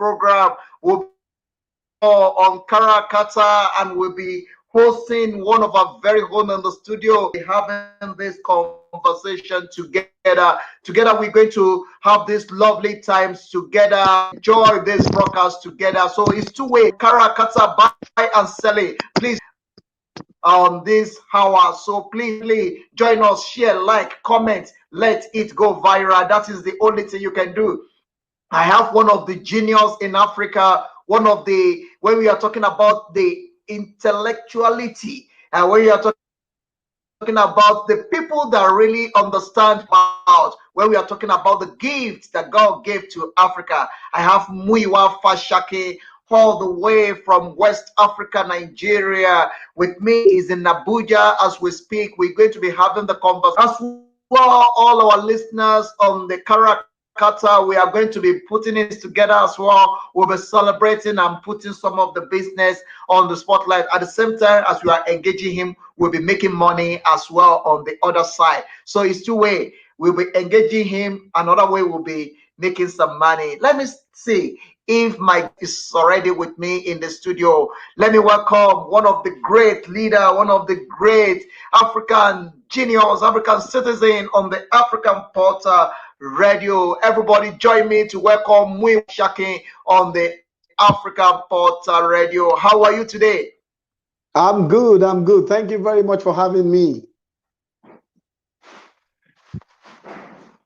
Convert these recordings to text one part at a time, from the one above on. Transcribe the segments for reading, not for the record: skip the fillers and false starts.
program. We'll on Karakata, and we'll be hosting one of our very own in the studio. We're having this conversation together. Together, we're going to have these lovely times together, enjoy this broadcast together. So it's two-way. Karakata, buy and selling. Please on this hour. So please join us, share, like, comment, let it go viral. That is the only thing you can do. I have one of the genius in Africa, one of the, when we are talking about the intellectuality, and when we are talking about the people that really understand about, when we are talking about the gifts that God gave to Africa, I have Muiwa Fasakin all the way from West Africa, Nigeria. With me is in Abuja as we speak. We're going to be having the conversation as well. All our listeners on the Qatar, we are going to be putting it together as well. We'll be celebrating and putting some of the business on the spotlight. At the same time as we are engaging him, we'll be making money as well on the other side. So it's two way. We'll be engaging him. Another way we'll be making some money. Let me see if Mike is already with me in the studio. Let me welcome one of the great leader, one of the great African genius, African citizen on the African Portal Radio. Everybody join me to welcome Muiwa Fasakin on the African Portal Radio. How are you today? I'm good. I'm good. Thank you very much for having me.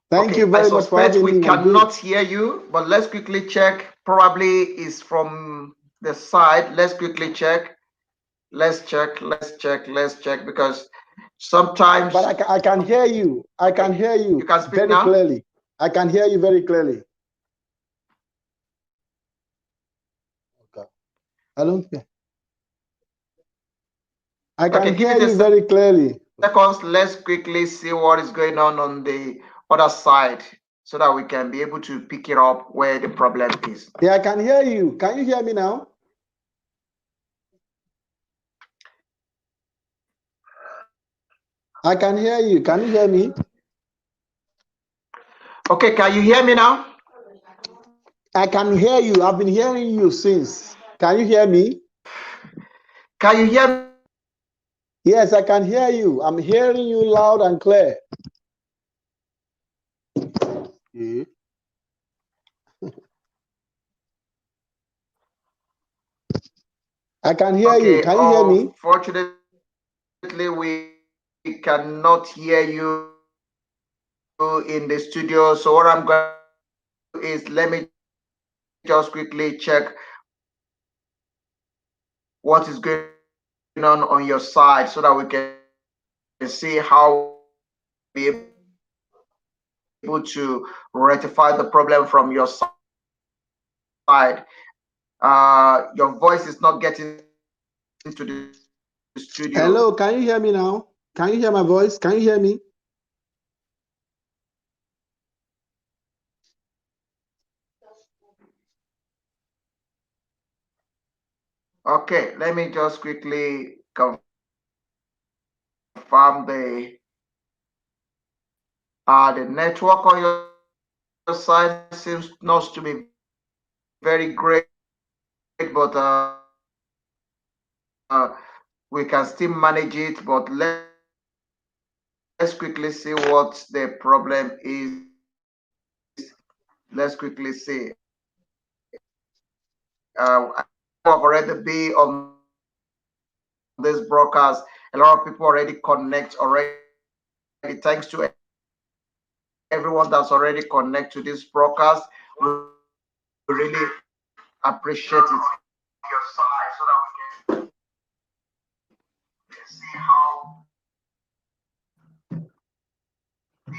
Thank you very much for having me. We cannot hear you, but let's quickly check. Probably is from the side. Let's quickly check. Let's check because sometimes. But I can hear you. I can hear you. You can speak very now? Clearly. I can hear you very clearly. Okay. I don't hear. I can hear you very clearly. Seconds, let's quickly see what is going on the other side so that we can be able to pick it up where the problem is. Yeah, I can hear you. Can you hear me now? I can hear you. Can you hear me? Okay, can you hear me now? I can hear you. I've been hearing you since. Can you hear me? Can you hear me? Yes, I can hear you. I'm hearing you loud and clear. I can hear you. Can you hear me? Unfortunately, we cannot hear you in the studio. So what I'm going to do is let me just quickly check what is going on your side so that we can see how we be able to rectify the problem from your side. Your voice is not getting into the studio. Hello, can you hear me now? Can you hear my voice? Can you hear me? Okay, let me just quickly confirm the network on your side seems not to be very great, but we can still manage it. But let's quickly see what the problem is. Let's quickly see. I've already been on this broadcast. A lot of people already connect already. Thanks to everyone that's already connected to this broadcast. We really appreciate it. Your side so that we can see how.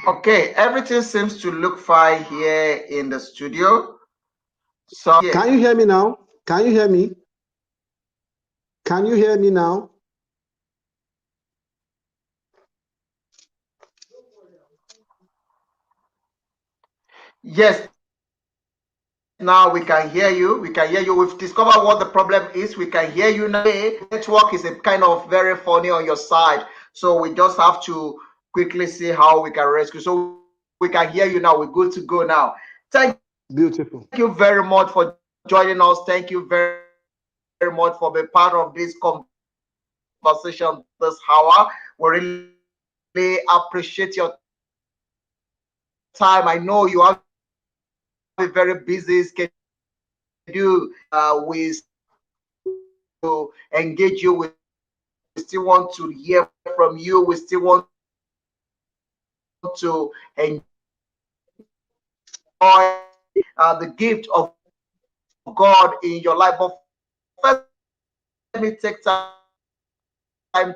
Okay, everything seems to look fine here in the studio. So yeah. Can you hear me now? Can you hear me? Can you hear me now? Yes. Now we can hear you. We can hear you. We've discovered what the problem is. We can hear you now. Network is a kind of very funny on your side. So we just have to quickly see how we can rescue. So we can hear you now. We're good to go now. Thank you very much for joining us. Thank you very much for being part of this conversation this hour. We really appreciate your time. I know you have a very busy schedule. We still want to engage you. We still want to hear from you. We still want to enjoy the gift of God in your life. But first, let me take time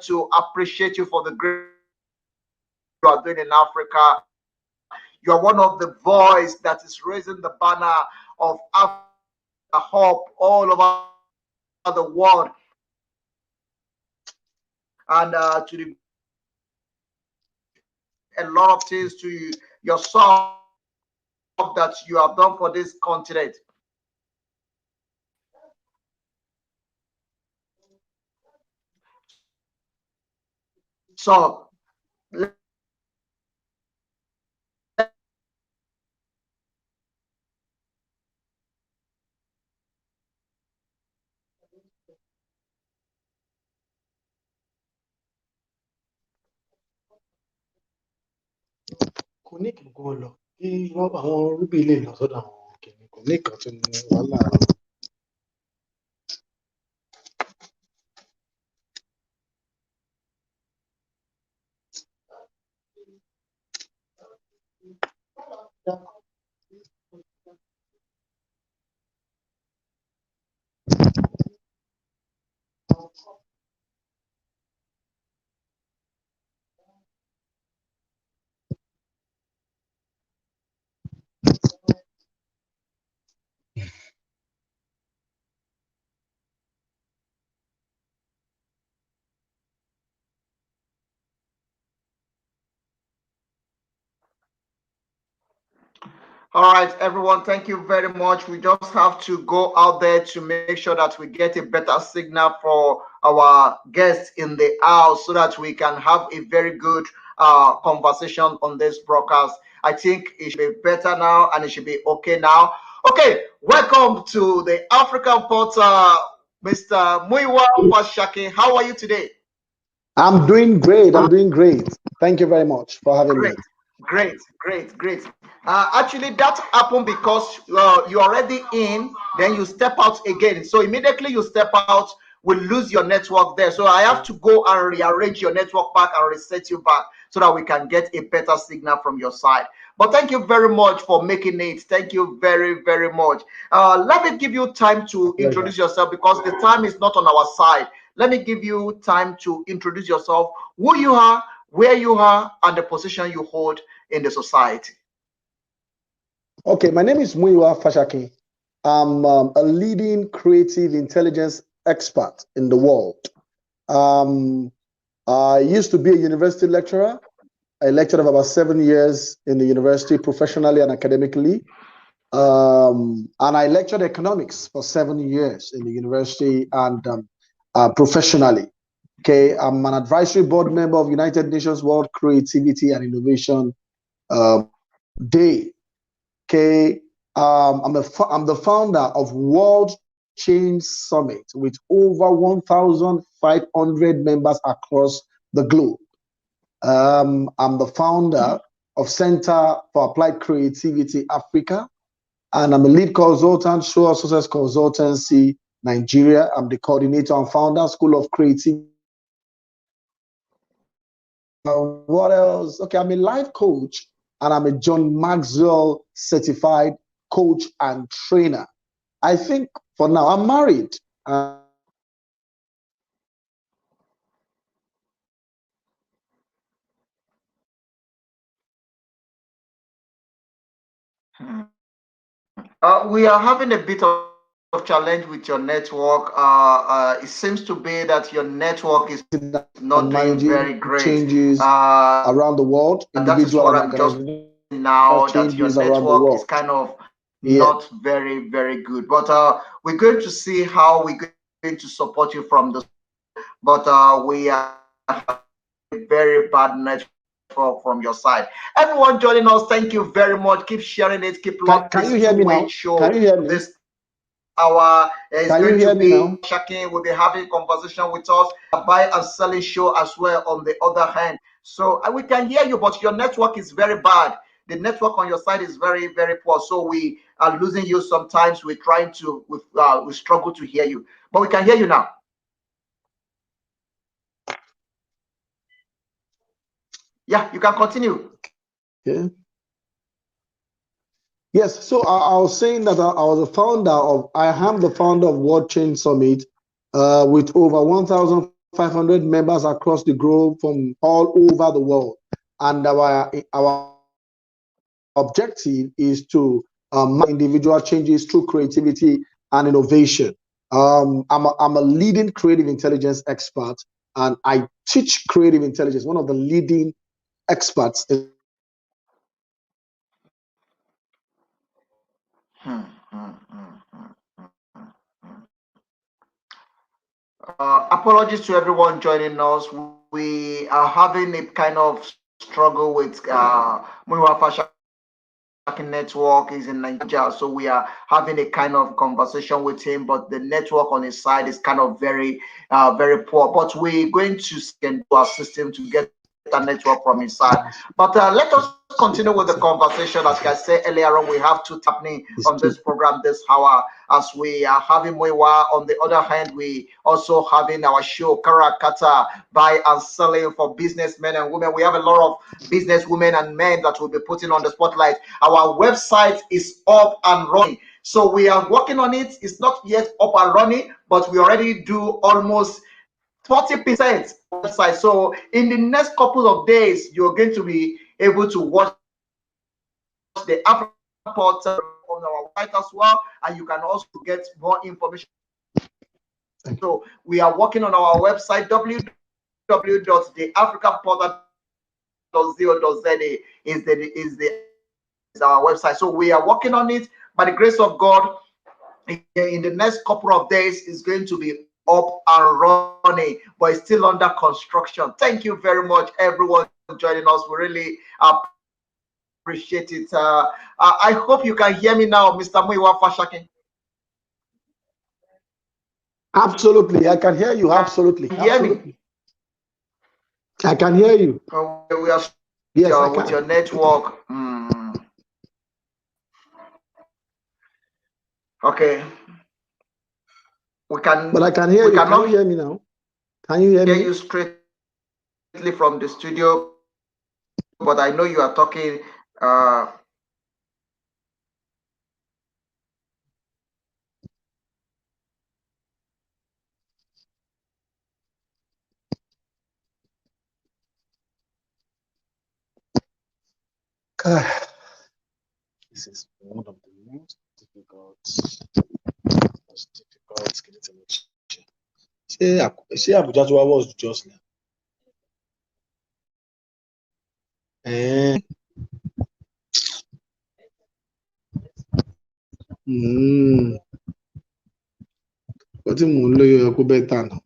to appreciate you for the great contribution you are doing in Africa. You are one of the voice that is raising the banner of Africa hope all over the world. And to the glory of God, you have achieved a lot of things to yourself that you have done for this continent. So let me take time to appreciate you for the great kò ní kí gbogbo wọn lọ kí àwọn rúbì lè lọ sọ́dọ̀ àwọn kìnìún kò ní kan tó ní wàhálà. All right, everyone, thank you very much. We just have to go out there to make sure that we get a better signal for our guests in the house so that we can have a very good conversation on this broadcast. I think it should be better now and it should be okay now. Okay, welcome to the African Porter, Mr. Muiwa Fasakin. How are you today? I'm doing great. I'm doing great. Thank you very much for having me. Great. Actually, that happened because you're already in, then you step out again. So immediately you step out, we lose your network there. So I have to go and rearrange your network back and reset you back so that we can get a better signal from your side. But thank you very much for making it. Thank you very much. Let me give you time to introduce yourself because the time is not on our side. Let me give you time to introduce yourself, who you are, where you are, and the position you hold in the society. Okay, my name is Muiwa Fasakin. I'm a leading creative intelligence expert in the world. I used to be a university lecturer. I lectured for about 7 years in the university professionally and academically. And I lectured economics for 7 years in the university and professionally. Okay, I'm an advisory board member of United Nations World Creativity and Innovation Day. Okay, I'm the founder of World Change Summit with over 1,500 members across the globe. I'm the founder of Center for Applied Creativity Africa, and I'm a lead consultant, Show Success Consultancy Nigeria. I'm the coordinator and founder, School of Creativity. What else? Okay, I'm a life coach and I'm a John Maxwell certified coach and trainer. I think for now I'm married. We are having a bit of challenge with your network. It seems to be that your network is not doing very great. Changes around the world, That is what individual and I'm just organizational seeing now, that your changes around the network is world. kind of Yeah. not very good. But we're going to see how we're going to support you from the studio. But we are having a very bad network from your side. Everyone joining us, thank you very much. Keep sharing it, keep loving this Can you hear me two-way now? show. Can you hear me? This hour. It's Can you going hear to me now? be Fasakin will be having conversation with us, a buy and selling show as well on the other hand. So we can hear you, but your network is very bad. The network on your side is very, very poor. So we are losing you sometimes. We're trying to, we struggle to hear you, but we can hear you now. Yeah, you can continue. Yeah. Yes, so I was saying that I was the founder of, I am the founder of World Change Summit with over 1,500 members across the globe from all over the world. And our objective is to individual changes through creativity and innovation. I'm a leading creative intelligence expert, and I teach creative intelligence, one of the leading experts in Hmm, hmm, hmm, hmm, apologies to everyone joining us. We are having a kind of struggle with Muniwa Fashakin network is in Nigeria, so we are having a kind of conversation with him, but the network on his side is kind of very, very poor. But we're going to send to our system to get a network from his side. But let us continue with the conversation. As I said earlier on, we have two happening on this program this hour. As we are having Mwewa, on the other hand, we also having our show Karakata, buy and selling for businessmen and women. We have a lot of businesswomen and men that will be putting on the spotlight. Our website is up and running. So we are working on it. It's not yet up and running, but we already do almost 40% website. So in the next couple of days, you're going to be able to watch the African portal on our website as well, and you can also get more information. So we are working on our website www.theafricanportal.co.za is our website. So we are working on it. By the grace of God, in the next couple of days, is going to be up and running, but it's still under construction. Thank you very much, everyone joining us. We really appreciate it. I hope you can hear me now, Mr. Muiwa Fashakin. Absolutely, I can hear you. Absolutely, Hear me? absolutely. I can hear you. We are Yes, I with your can. network. Okay, But I can hear we you. Can you cannot hear me now? Can you hear hear me? you straightly from the studio, but I know you are talking. This is one of the most difficult connection. Ṣé Abuja tó wá was just now? Wọ́n tí mò ń lóye ẹkú bẹ́tà náà.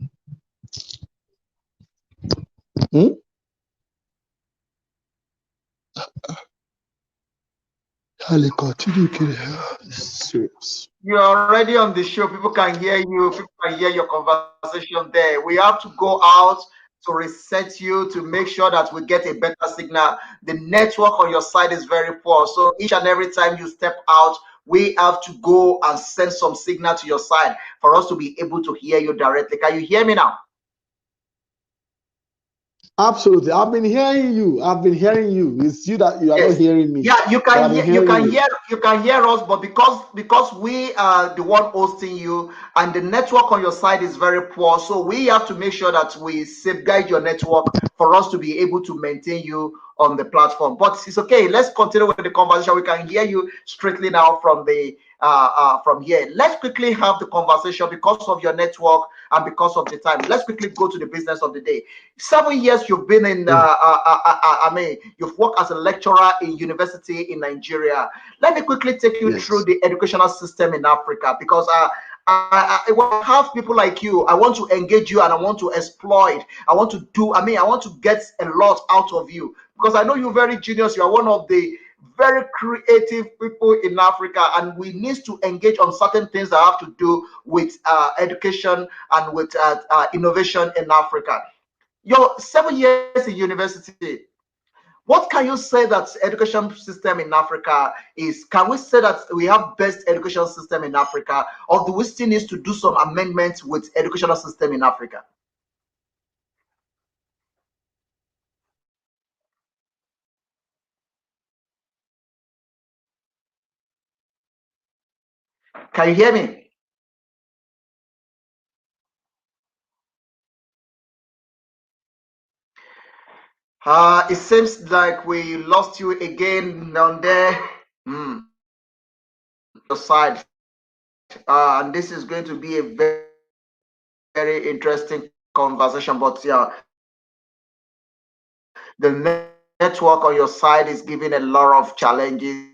I'll continue. Serious. You're already on the show. People can hear you. People can hear your conversation there. We have to go out to reset you to make sure that we get a better signal. The network on your side is very poor. So each and every time you step out, we have to go and send some signal to your side for us to be able to hear you directly. Can you hear me now? Absolutely. I've been hearing you. It's you that you are not hearing me. Yeah, you can hear you can hear us, but because we are the one hosting you and the network on your side is very poor, so we have to make sure that we safeguard your network for us to be able to maintain you on the platform. But it's okay. Let's continue with the conversation. We can hear you straightly now from here. Let's quickly have the conversation because of your network and because of the time. Let's quickly go to the business of the day. 7 years you've been in, I mean, you've worked as a lecturer in university in Nigeria. Let me quickly take you through the educational system in Africa because I have people like you. I want to engage you and I want to exploit. I want to get a lot out of you because I know you're very genius. You are one of the very creative people in Africa, and we need to engage on certain things that have to do with education and with innovation in Africa. Your 7 years in university, what can you say that education system in Africa is? Can we say that we have best education system in Africa, or do we still need to do some amendments with educational system in Africa? Can you hear me? It seems like we lost you again down there. Your side. And this is going to be a very interesting conversation. But yeah, the network on your side is giving a lot of challenges,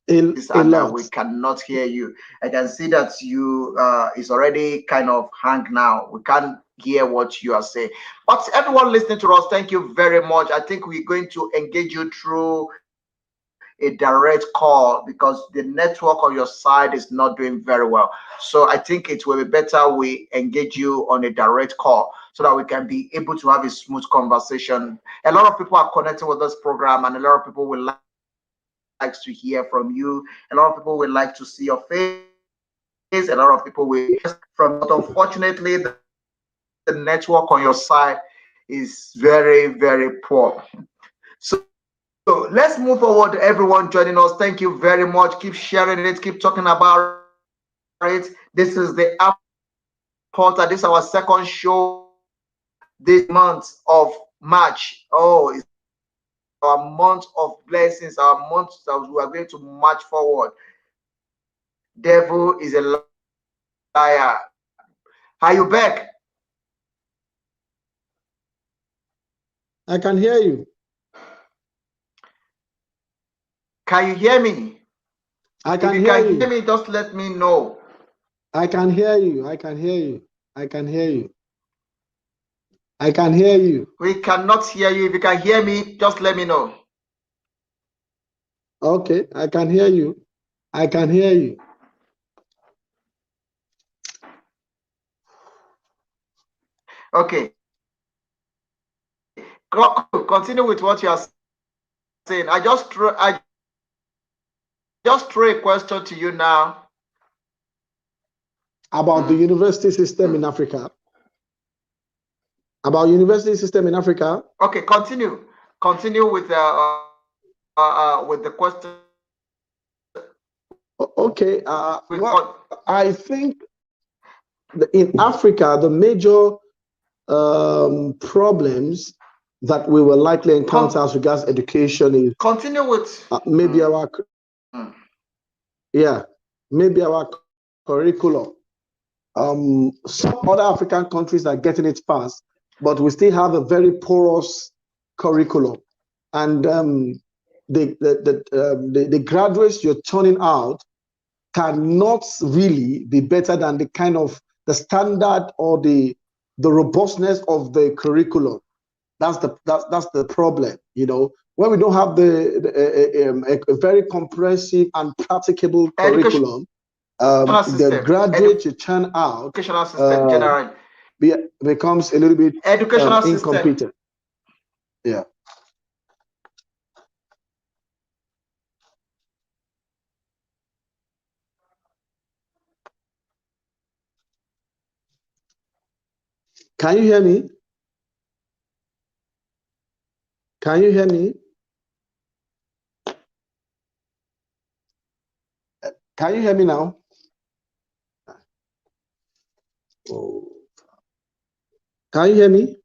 A and lot. we cannot hear you. I can see that you is already kind of hang now. We can't hear what you are saying. But everyone listening to us, thank you very much. I think we're going to engage you through a direct call because the network on your side is not doing very well. So I think it will be better we engage you on a direct call so that we can be able to have a smooth conversation. A lot of people are connecting with this program, and a lot of people will like to hear from you. A lot of people would like to see your face. A lot of people will from you. But unfortunately, the network on your side is very, very poor. So let's move forward. Everyone joining us, thank you very much. Keep sharing it, keep talking about it. This is the Afro Porter. This is our second show this month of March. Oh, it's our month of blessings, our month that we are going to march forward. Devil is a liar. Are you back? I can hear you. Can you hear me? I If can you hear can hear you. me, just let me know. I can hear you. I can hear you. I can hear you. I can hear you. We cannot hear you. If you can hear me, just let me know. Okay, I can hear you. I can hear you. Okay. Continue with what you are saying. I just throw a question to you now. About the university system in Africa. About university system in Africa. Okay, continue. Continue with the question. Okay. Well, I think in Africa, the major problems that we will likely encounter as regards education is continue with maybe our yeah, maybe our curriculum. Some other African countries are getting it fast, but we still have a very porous curriculum, and the graduates you're turning out cannot really be better than the kind of the standard or the robustness of the curriculum. That's the problem, you know. When we don't have a very comprehensive and practicable curriculum, the graduate you churn out educational system generally. becomes a little bit Educational system. incompetent. Yeah. Can you hear me? Can you hear me? Can you hear me now? Oh. Can you hear me?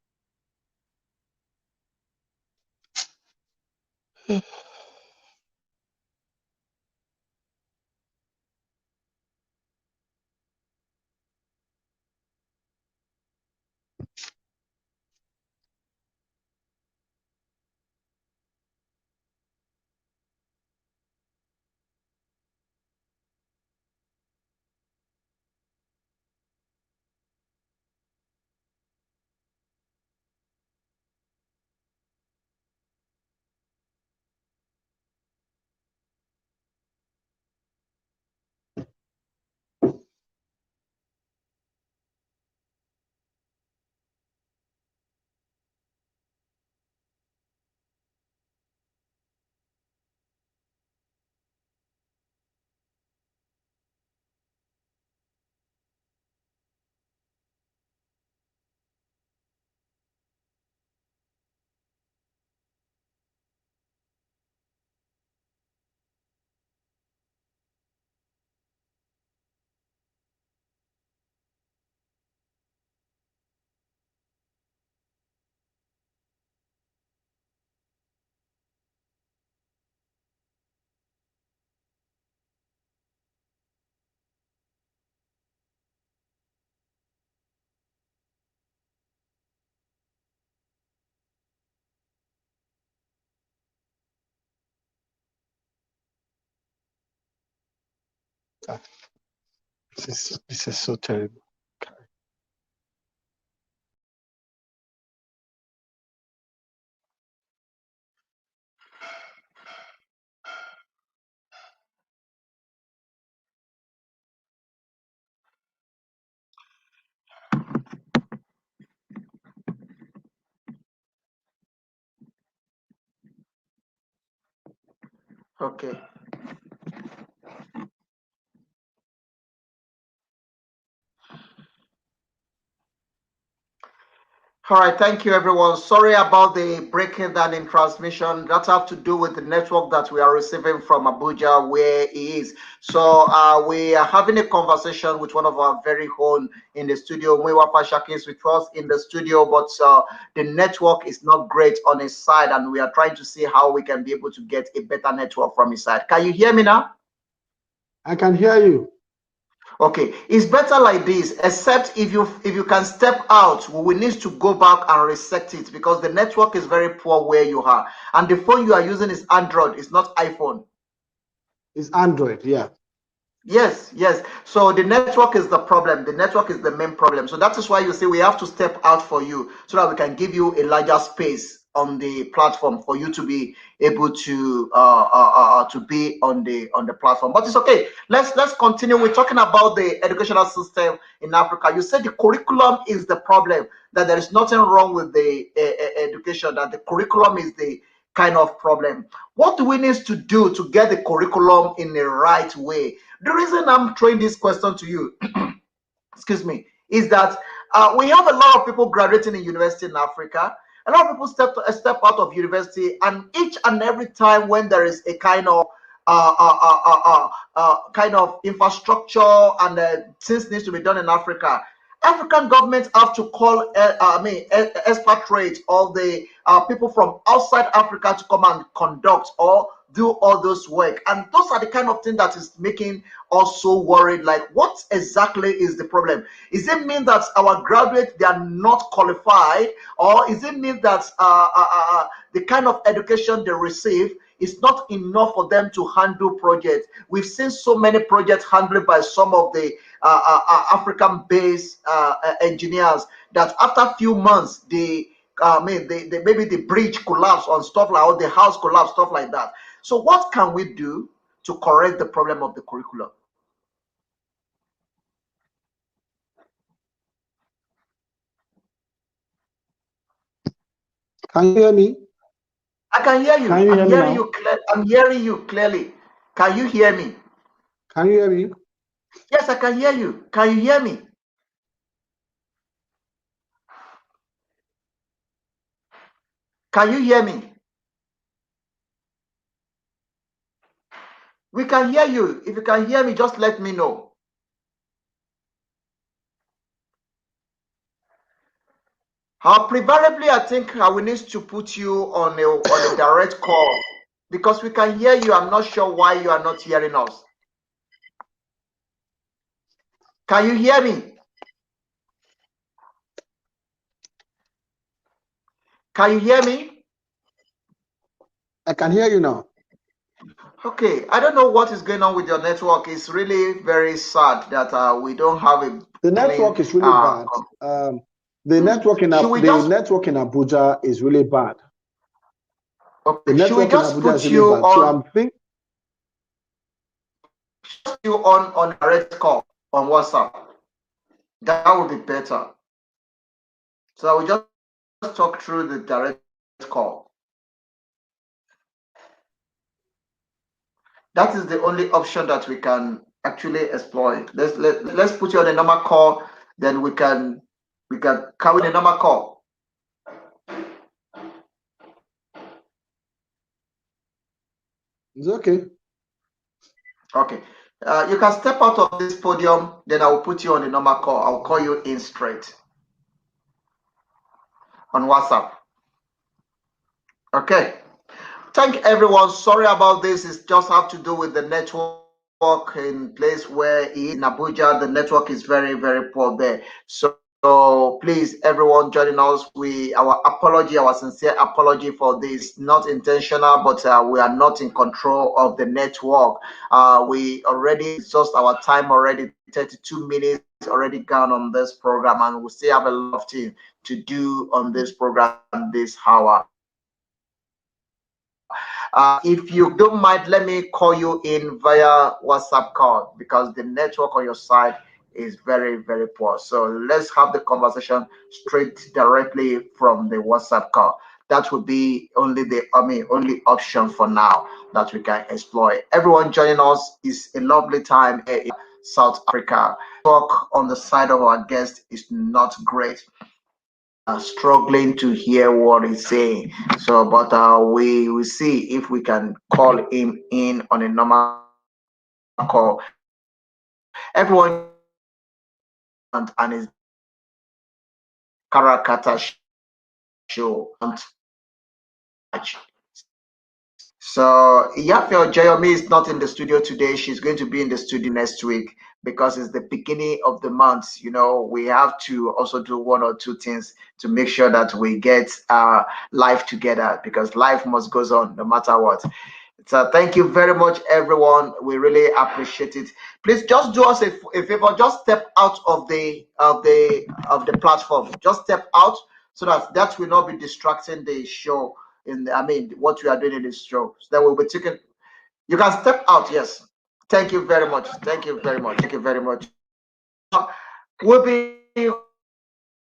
This is so terrible. Okay. All right, thank you everyone. Sorry about the breaking down in transmission. That have to do with the network that we are receiving from Abuja where he is. So we are having a conversation with one of our very own in the studio. Mwiwa Fasakin is with us in the studio, but the network is not great on his side, and we are trying to see how we can be able to get a better network from his side. Can you hear me now? I can hear you. Okay, it's better like this, except if you can step out, we will need to go back and reset it because the network is very poor where you are. And the phone you are using is Android, it's not iPhone. It's Android, yeah. Yes, yes. So the network is the problem. The network is the main problem. So that is why you see we have to step out for you so that we can give you a larger space on the platform for you to be able to be on the platform. But it's okay. Let's continue. We're talking about the educational system in Africa. You said the curriculum is the problem. That there is nothing wrong with the education. That the curriculum is the kind of problem. What do we need to do to get the curriculum in the right way? The reason I'm throwing this question to you, excuse me, is that we have a lot of people graduating in university in Africa. A lot of people step out of university, and each and every time when there is a kind of infrastructure and things needs to be done in Africa, African governments have to call, expatriates or the people from outside Africa to come and conduct or do all those work. And those are the kind of thing that is making us so worried. Like, what exactly is the problem? Is it mean that our graduates, they are not qualified? Or is it mean that the kind of education they receive is not enough for them to handle projects? We've seen so many projects handled by some of the African-based engineers that after a few months, maybe the bridge collapse on stuff like, or the house collapse, stuff like that. So what can we do to correct the problem of the curriculum? Can you hear me? I can hear you. Can you hear me now? I'm hearing you clearly. Can you hear me? Can you hear me? Yes, I can hear you. Can you hear me? Can you hear me? We can hear you. If you can hear me, just let me know. Preferably, I think I will need to put you on a direct call because we can hear you. I'm not sure why you are not hearing us. Can you hear me? Can you hear me? I can hear you now. Okay, I don't know what is going on with your network. It's really very sad that we don't have a The network is really bad. The network in Abuja is really bad. Okay, the network in Abuja is really bad. So I'm thinking you on direct call on WhatsApp. That would be better. So I will just talk through the direct call. That is the only option that we can actually exploit. Let's put you on a normal call, then we can carry the normal call. It's okay. Okay. You can step out of this podium, then I will put you on a normal call. I'll call you in straight on WhatsApp. Okay. Thank everyone. Sorry about this. It just have to do with the network in place where he is in Abuja. The network is very, very poor there. So So please, everyone joining us, our apology, our sincere apology for this, not intentional, but we are not in control of the network. We already exhaust our time already, 32 minutes already gone on this program, and we still have a lot of things to do on this program this hour. If you don't mind, let me call you in via WhatsApp call because the network on your side is very, very poor. So let's have the conversation straight directly from the WhatsApp call. That would be only option for now that we can explore. Everyone joining us is a lovely time here in South Africa. Talk on the side of our guest is not great. We are struggling to hear what he's saying. So, but we will see if we can call him in on a normal call. Everyone joining us, please make sure you are listening to this and is Karakata show. So Iyafel Jayomi is not in the studio today. She's going to be in the studio next week because it's the beginning of the month. You know, we have to also do one or two things to make sure that we get life together because life must goes on no matter what. So thank you very much, everyone. We really appreciate it. Please just do us a favor. Just step out of the platform. Just step out so that that will not be distracting the show. What we are doing in this show. So that will be taken. You can step out. Yes. Thank you very much. Thank you very much. Thank you very much. We'll be hosting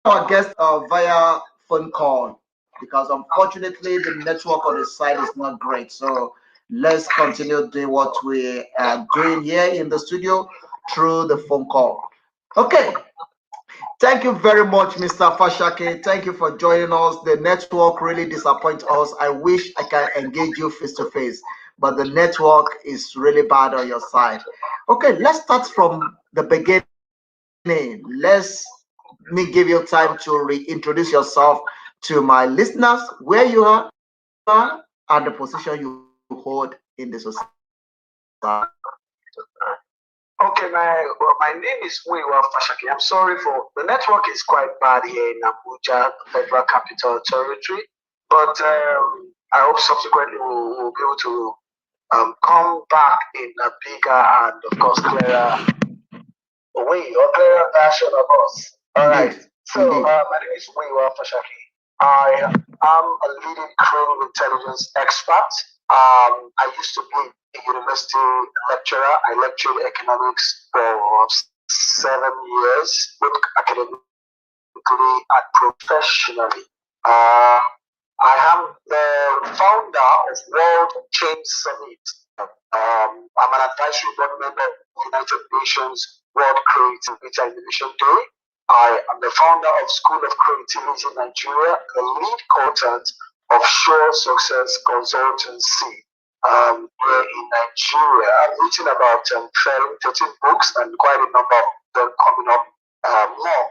our guest via phone call because unfortunately the network on the side is not great. So let's continue doing what we are doing here in the studio through the phone call. Okay. Thank you very much, Mr. Fashake. Thank you for joining us. The network really disappoints us. I wish I can engage you face to face, but the network is really bad on your side. Okay, let's start from the beginning. Me give you time to reintroduce yourself to my listeners, where you are, and the position you hold in the society. Okay, my name is Muiwa Fashaki. I'm sorry for the network is quite bad here in Abuja, Federal Capital Territory, but I hope subsequently we'll be able to come back in a bigger and of course clearer way or clearer version of us. All right. Indeed. So my name is Muiwa Fashaki. I am a leading criminal intelligence expert. I used to be a university lecturer. I lectured economics for 7 years, both academically and professionally. Uh, I am the founder of World Change Summit. I'm an advisory board member of United Nations World Creativity and Innovation Day. I am the founder of School of Creativity in Nigeria, the lead consultant of Sure Success Consultancy here in Nigeria. I've written about 13 books and quite a number of them coming up, more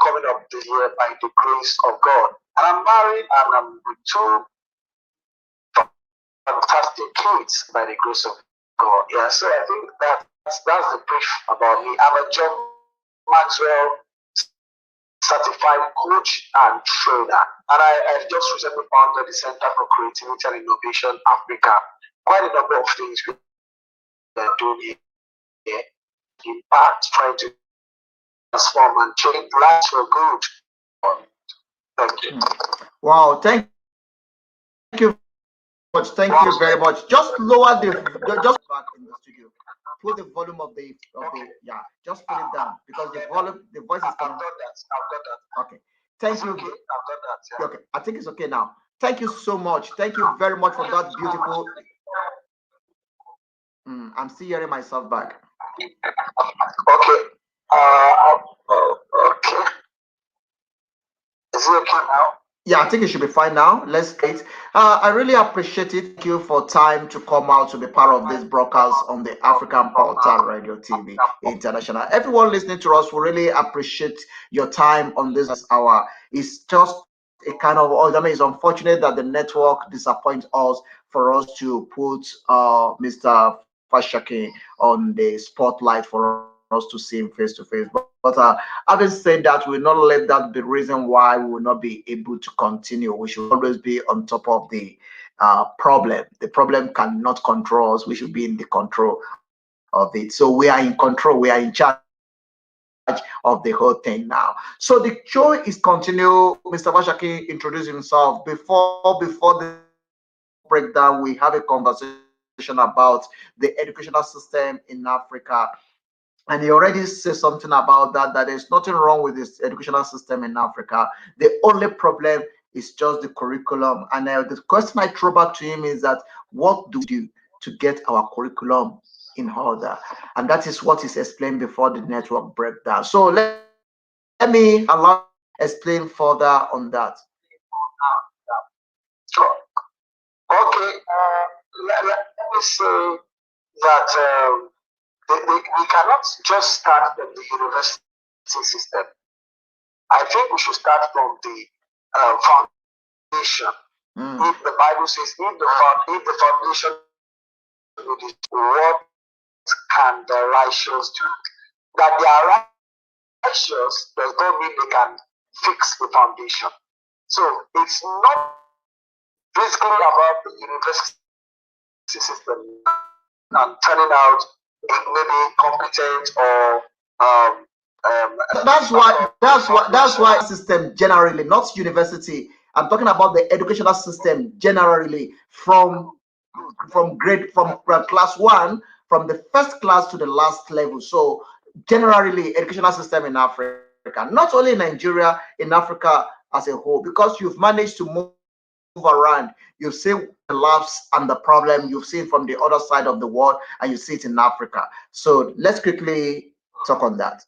coming up this year by the grace of God. And I'm married and I'm with two fantastic kids by the grace of God. Yeah, so I think that's the brief about me. I'm a John Maxwell certified coach and trainer. And I just recently founded the Center for Creativity and Innovation Africa. Quite a number of things we are doing here. Impact, trying to transform and change lives for good. Thank you. Wow, thank you very much. Thank you very much. Just lower just back in the studio. Put the volume of the just put it down because the voice is coming. I've done that. Okay. Thank you. Okay, I've done that. Yeah. Okay, I think it's okay now. Thank you so much. Thank you very much for that beautiful. I'm still hearing myself back. Okay. Okay. Is it okay now? Yeah, I think it should be fine now. Let's get. I really appreciate it. Thank you for time to come out to be part of this broadcast on the African Portal Radio TV International. Everyone listening to us, we really appreciate your time on this hour. It's just a kind of. It's unfortunate that the network disappoints us for us to put Mr. Fashaki on the spotlight for us to us to see him face to face. But having said that, we will not let that be the reason why we will not be able to continue. We should always be on top of the problem. The problem cannot control us. We should be in the control of it. So we are in control. We are in charge of the whole thing now. So the show is continue. Mr. Fasakin introduce himself before the breakdown. We have a conversation about the educational system in Africa, and he already said something about that. That there's nothing wrong with this educational system in Africa. The only problem is just the curriculum. And the question I throw back to him is that what do we do to get our curriculum in order? And that is what is explained before the network breakdown. So let me allow him to explain further on that. Okay, let me say that we cannot just start from the university system. I think we should start from the foundation. If the Bible says, if the foundation is what can the righteous do? That they are righteous does not mean they can fix the foundation. So it's not basically about the university system and turning out maybe competent or that's why system generally, not university. I'm talking about the educational system generally from class one, from the first class to the last level. So generally educational system in Africa, not only in Nigeria, in Africa as a whole, because you've managed to move around, you've seen the laughs and the problem, you've seen from the other side of the world, and you see it in Africa. So let's quickly talk on that.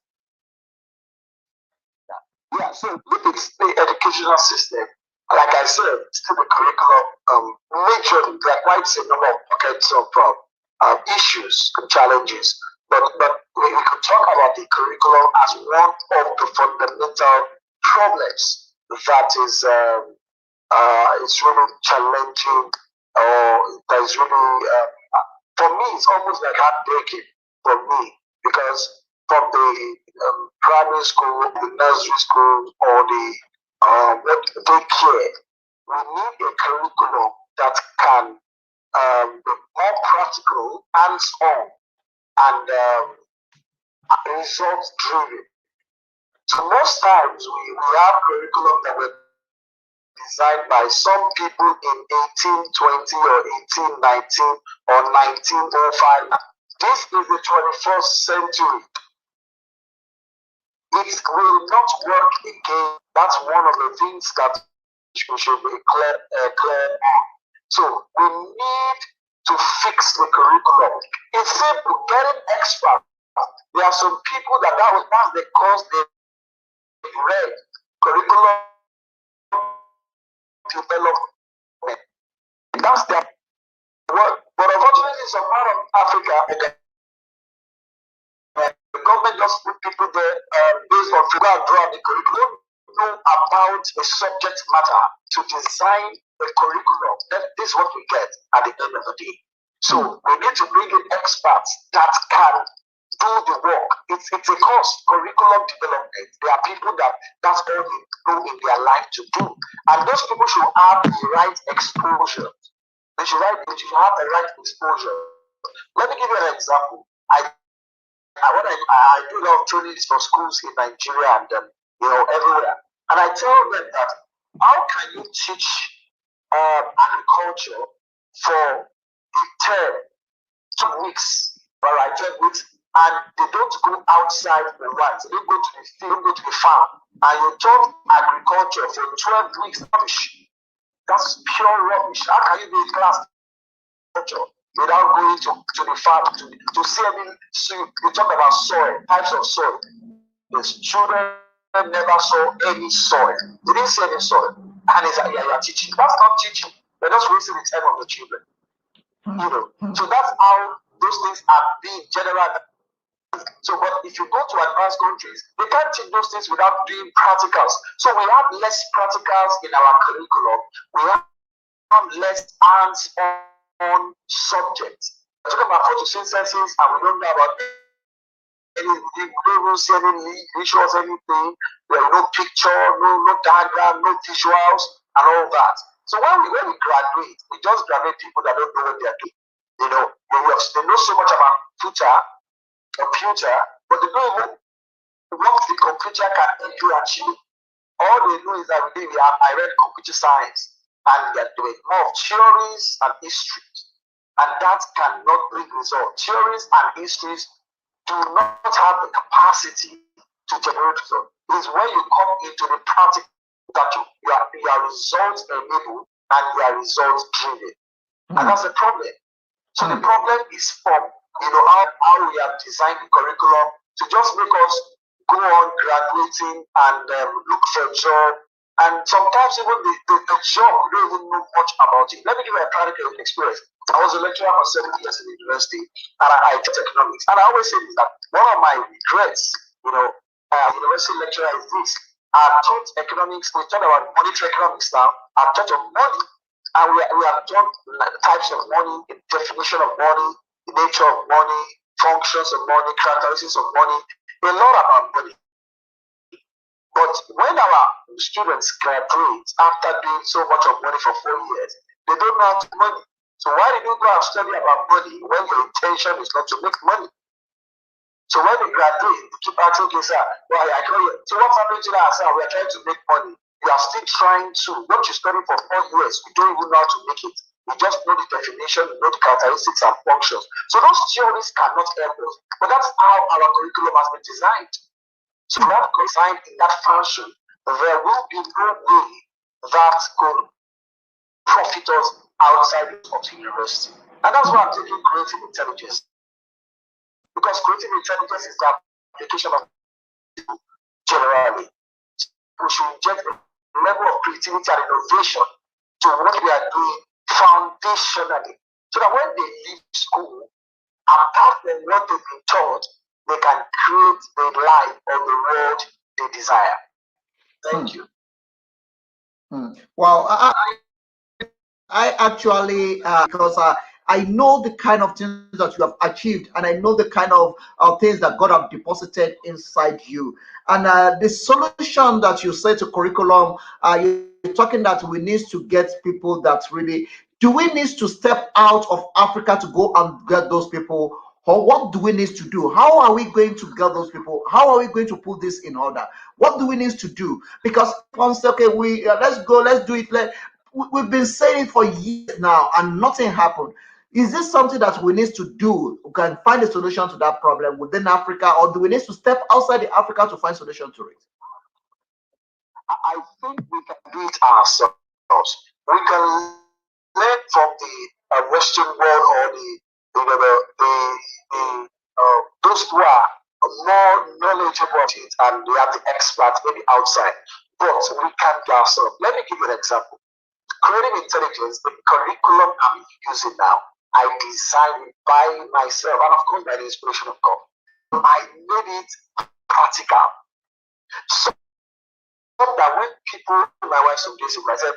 Yeah, so if it's the educational system, like I said, still the curriculum, majorly there are quite a number of pockets of issues and challenges. But we could talk about the curriculum as one of the fundamental problems that is really challenging, or that is really for me it's almost like heartbreaking for me, because from the primary school, the nursery school, or the daycare, we need a curriculum that can be more practical, hands-on, and results-driven. So most times we have curriculum that were designed by some people in 1820 or 1819 or 1905. This is the 21st century. It will not work again. That's one of the things that we should be clear on. So we need to fix the curriculum. It's simple, getting experts. There are some people that's the course they read, curriculum development. That's their work. But unfortunately, some part of Africa, the government just put people there based on figure and draw the curriculum, know about the subject matter to design the curriculum. This is what we get at the end of the day. So we need to bring in experts that can do the work. It's a course, curriculum development. There are people that's all they do in their life to do. And those people should have the right exposure. They should have the right exposure. Let me give you an example. I do a lot of trainings for schools in Nigeria and everywhere, and I tell them that how can you teach agriculture for a term, 2 weeks, all right, 12 weeks, and they don't go outside the land, so they go to the field, go to the farm, and you taught agriculture for 12 weeks? Rubbish. That's pure rubbish. How can you be in class without going to the farm to see any? You talk about soil, types of soil. The children never saw any soil. They didn't see any soil. And it's like, yeah, you're teaching. That's not teaching. They're just wasting the time of the children. So that's how those things are being generalized. So, but if you go to advanced countries, they can't teach those things without doing practicals. So we have less practicals in our curriculum. We have less hands-on subjects. We're talking about photosynthesis, and we don't know about we don't even see any visuals, anything. There are no picture, no diagram, no visuals, and all that. So when we graduate, we just graduate people that don't know what they are doing. You know, they know so much about computer, but they don't even what the computer can help you achieve. All they know is that I read computer science, and they're doing more of theories and histories, and that cannot bring results. Theories and histories do not have the capacity to generate results. It's when you come into the practical that you are results enabled and you are results driven, and that's the problem. So the problem is from how we have designed the curriculum to just make us go on graduating and look for a job, and sometimes even the job we don't even know much about it. Let me give you a practical experience. I was a lecturer for 7 years in the university, and I taught economics. And I always say that one of my regrets, university lecturer is this: I taught economics. We talk about monetary economics now. I taught on money. And we have done types of money, the definition of money, the nature of money, functions of money, characteristics of money, a lot about money. But when our students graduate after doing so much of money for 4 years, they don't know how to money. So why did you go and study about money when your intention is not to make money? So when they graduate, they keep asking, okay, sir, well, so what's happening to that, sir? We are trying to make money. We are still trying to. What you study for 4 years, we don't even know how to make it. We just know the definition, we know the characteristics and functions. So those theories cannot help us. But that's how our curriculum has been designed. So not designed in that fashion, there will be no way that could profit us outside of the university. And that's why I'm taking creative intelligence. Because creative intelligence is the application of generally. We should inject a level of creativity and innovation to what we are doing foundationally. So that when they leave school, apart from what they've been taught, they can create the life or the world they desire. Thank you. Well, I actually, because I know the kind of things that you have achieved, and I know the kind of things that God have deposited inside you. And the solution that you say to curriculum, you're talking that we need to get people that really, do we need to step out of Africa to go and get those people? Or what do we need to do? How are we going to get those people? How are we going to put this in order? What do we need to do? Because once, okay, let's go, let's do it. We've been saying it for years now, and nothing happened. Is this something that we need to do? We can find a solution to that problem within Africa, or do we need to step outside the Africa to find solution to it? I think we can do it ourselves. We can learn from the Western world or those who are more knowledgeable about it and they have the experts maybe outside. But we can do ourselves. Let me give you an example. Creative intelligence, the curriculum I'm using now, I designed it by myself and of course by the inspiration of God. I made it practical. So that when people, my wife some days ago, I said,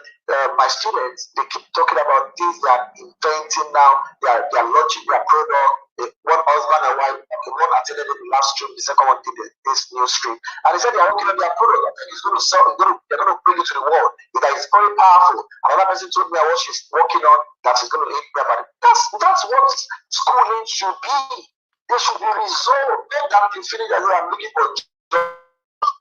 my students, they keep talking about things they are inventing now, they are launching their product. One husband and wife, one attended in the last stream, the second one did this new stream. And they said they are working on their product, and it's going to sell, they're going to bring it to the world. That is very powerful. Another person told me what she's working on, that is going to hit them. That's what schooling should be. There should be results. Not that you feel that I'm looking for job.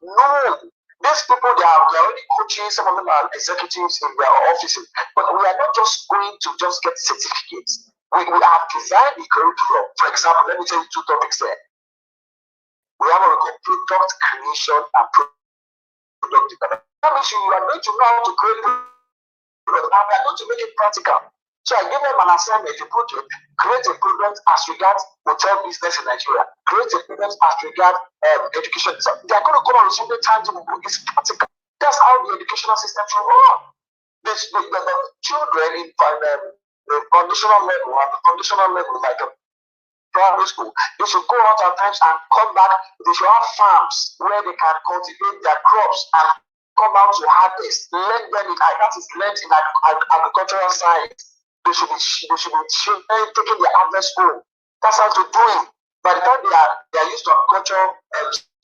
No. These people, they are already coaching, some of them are executives in their offices, but we are not just going to just get certificates. We have designed the curriculum. For example, let me tell you 2 topics there. We have what we call product creation and product development. That means you are going to know how to create product, and we are going to make it practical. So I gave them an assignment, a project, create a product as regards hotel business in Nigeria, create a product as regards education. So they are going to come on something tangible. It's practical. That's how the educational system should run. The children in the conditional level and the conditional level, like the primary school, they should go out at times and come back. They should have farms where they can cultivate their crops and come out to harvest. Learn them that is learned in agricultural science. They should be taking the harvest home. That's how to do it. by the time they are used to culture,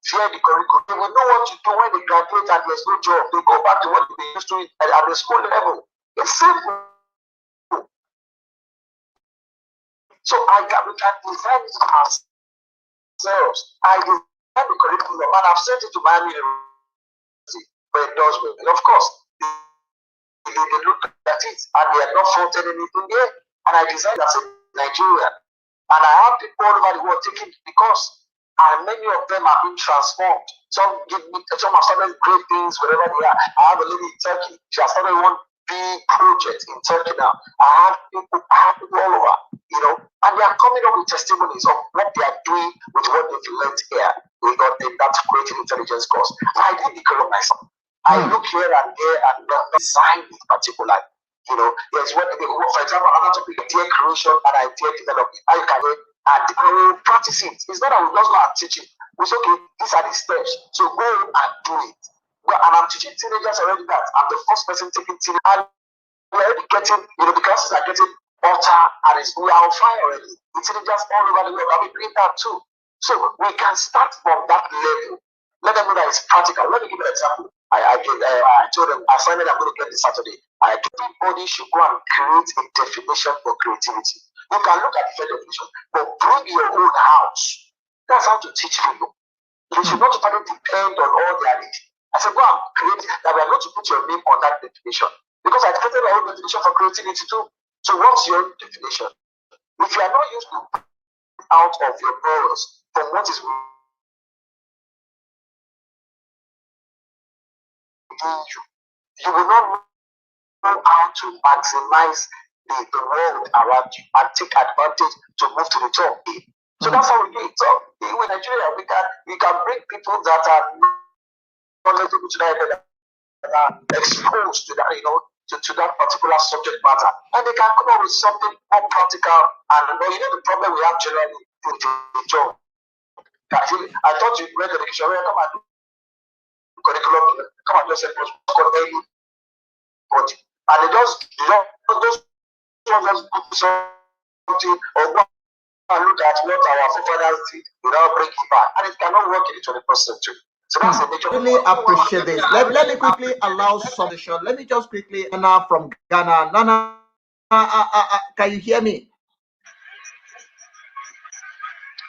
fear the curriculum, they will know what to do when they graduate and there's no job. They go back to what they used to at the school level. It's simple. So we can design it ourselves. I design the curriculum and I've sent it to Miami University for endorsement. And of course, they look at it and they have not faulted anything there. And I designed as a Nigerian. And I have people all over the world taking the course. And many of them have been transformed. Some have started great things wherever they are. I have a lady in Turkey. She has started one big project in Turkey now. I have people all over, and they are coming up with testimonies of what they are doing with what they've learned here. We got that creative intelligence course. And I did the curriculum myself. I look here and there and not design it particularly. There's what, for example, another topic, idea creation and idea development. How you can and practice it. It's not that we just go and teach it. We say, okay, these are the steps. So go and do it. And I'm teaching teenagers already that. I'm the first person taking teenagers. And we're already getting, the classes are getting better and we are on fire already. The teenagers all over the world are doing that too. So we can start from that level. Let them know that it's practical. Let me give you an example. I told them assignment I'm going to get this Saturday. Everybody should go and create a definition for creativity. You can look at the definition, but bring your own house. That's how to teach people. You should not totally depend on all their needs. I said, go and create that. We are going to put your name on that definition. Because I created my own definition for creativity too. So what's your own definition? If you are not used to out of your morals from what is you will not know how to maximize the world around you and take advantage to move to the top. So that's how we do it. So in Nigeria, we can bring people that are knowledgeable to that exposed to that, to that particular subject matter, and they can come up with something more practical. And the problem we have generally with the job. I thought you read the dictionary, come and do curriculum, come and just say what's called any body, and they just those ones do something or go and look at what our forefathers did without breaking back, and it cannot work in the 21st century. So that's the nature. Really appreciate this. Let me quickly allow some. Let me just quickly Nana from Ghana. Nana, can you hear me?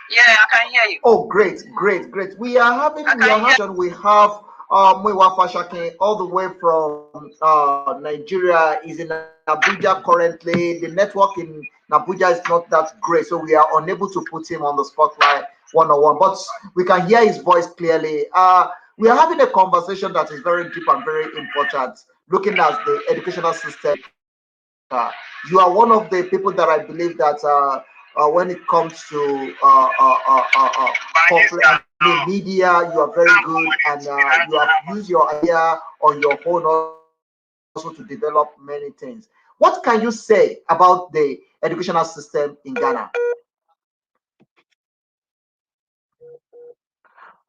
Yeah, I can hear you. Oh, great. We are having we have Mwiwa Fasakin all the way from Nigeria. Is in Abuja currently. The network in Abuja is not that great, so we are unable to put him on the spotlight one-on-one, but we can hear his voice clearly. We are having a conversation that is very deep and very important, looking at the educational system. You are one of the people that I believe that when it comes to media, you are very good, and you have used your idea on your own also to develop many things. What can you say about the educational system in Ghana?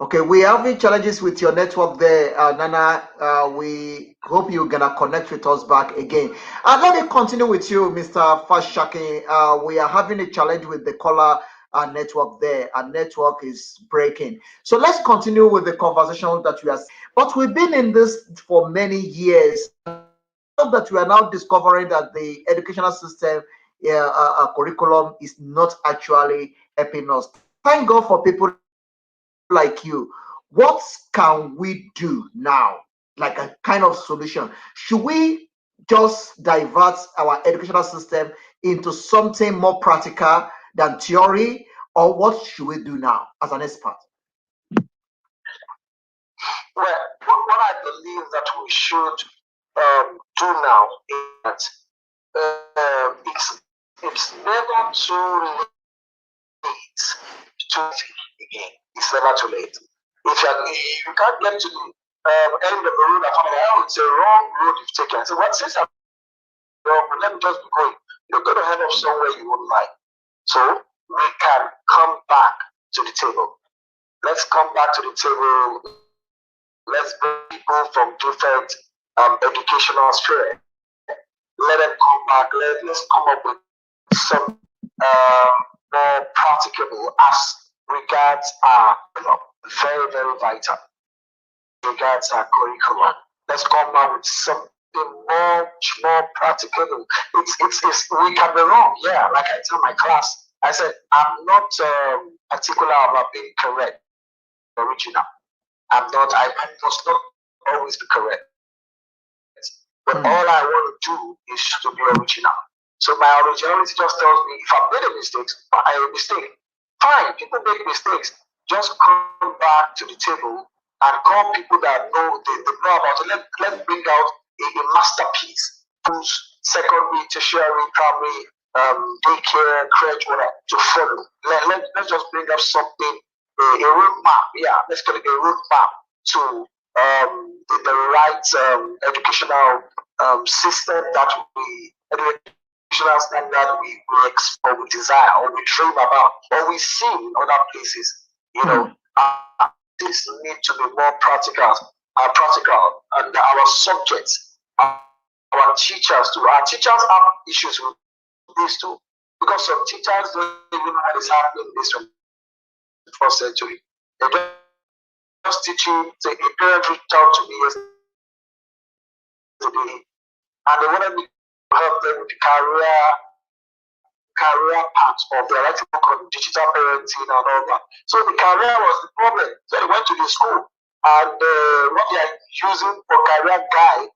Okay, we are having challenges with your network there, Nana. We hope you're gonna connect with us back again. Let me continue with you, Mr. Fasakin. We are having a challenge with the caller network there. Our network is breaking. So let's continue with the conversation that we are. But we've been in this for many years. That we are now discovering that the educational system curriculum is not actually helping us. Thank God for people like you. What can we do now, like a kind of solution? Should we just divert our educational system into something more practical than theory, or what should we do now as an expert? Well, what I believe that we should do now is that it's never too late to again. It's never too late. If you can't get to the end of the road, it's a wrong road you've taken. So what since I'm wrong, let me just be going. You're going to end up somewhere you won't like. So we can come back to the table. Let's come back to the table. Let's bring people from different educational sphere. Let them come back. Let's come up with some more practicable regards our very, very vital. Regards our curriculum. Let's come out with something much more practical. It's we can be wrong, yeah. Like I tell my class, I said I'm not particular about being correct, original. I must not always be correct. But all I want to do is to be original. So my originality just tells me if I made a mistake, fine, people make mistakes. Just come back to the table and call people that know they know about it. Let's bring out a masterpiece whose secondary, tertiary, primary, daycare, crèche, whatever, to follow. Let's just bring up something, a roadmap. Yeah, let's call it a roadmap to the right educational system that educational standard we desire or we dream about or we see in other places. You know, this need to be more practical, and our subjects, our teachers too. Our teachers have issues with this too, because some teachers don't even know what is happening in this 21st century. They just teaching. A parent reached out to me yesterday, and they wanted me to help them with the career part of their writing book on digital parenting and all that. So the career was the problem. So they went to the school, and what they are using for career guide,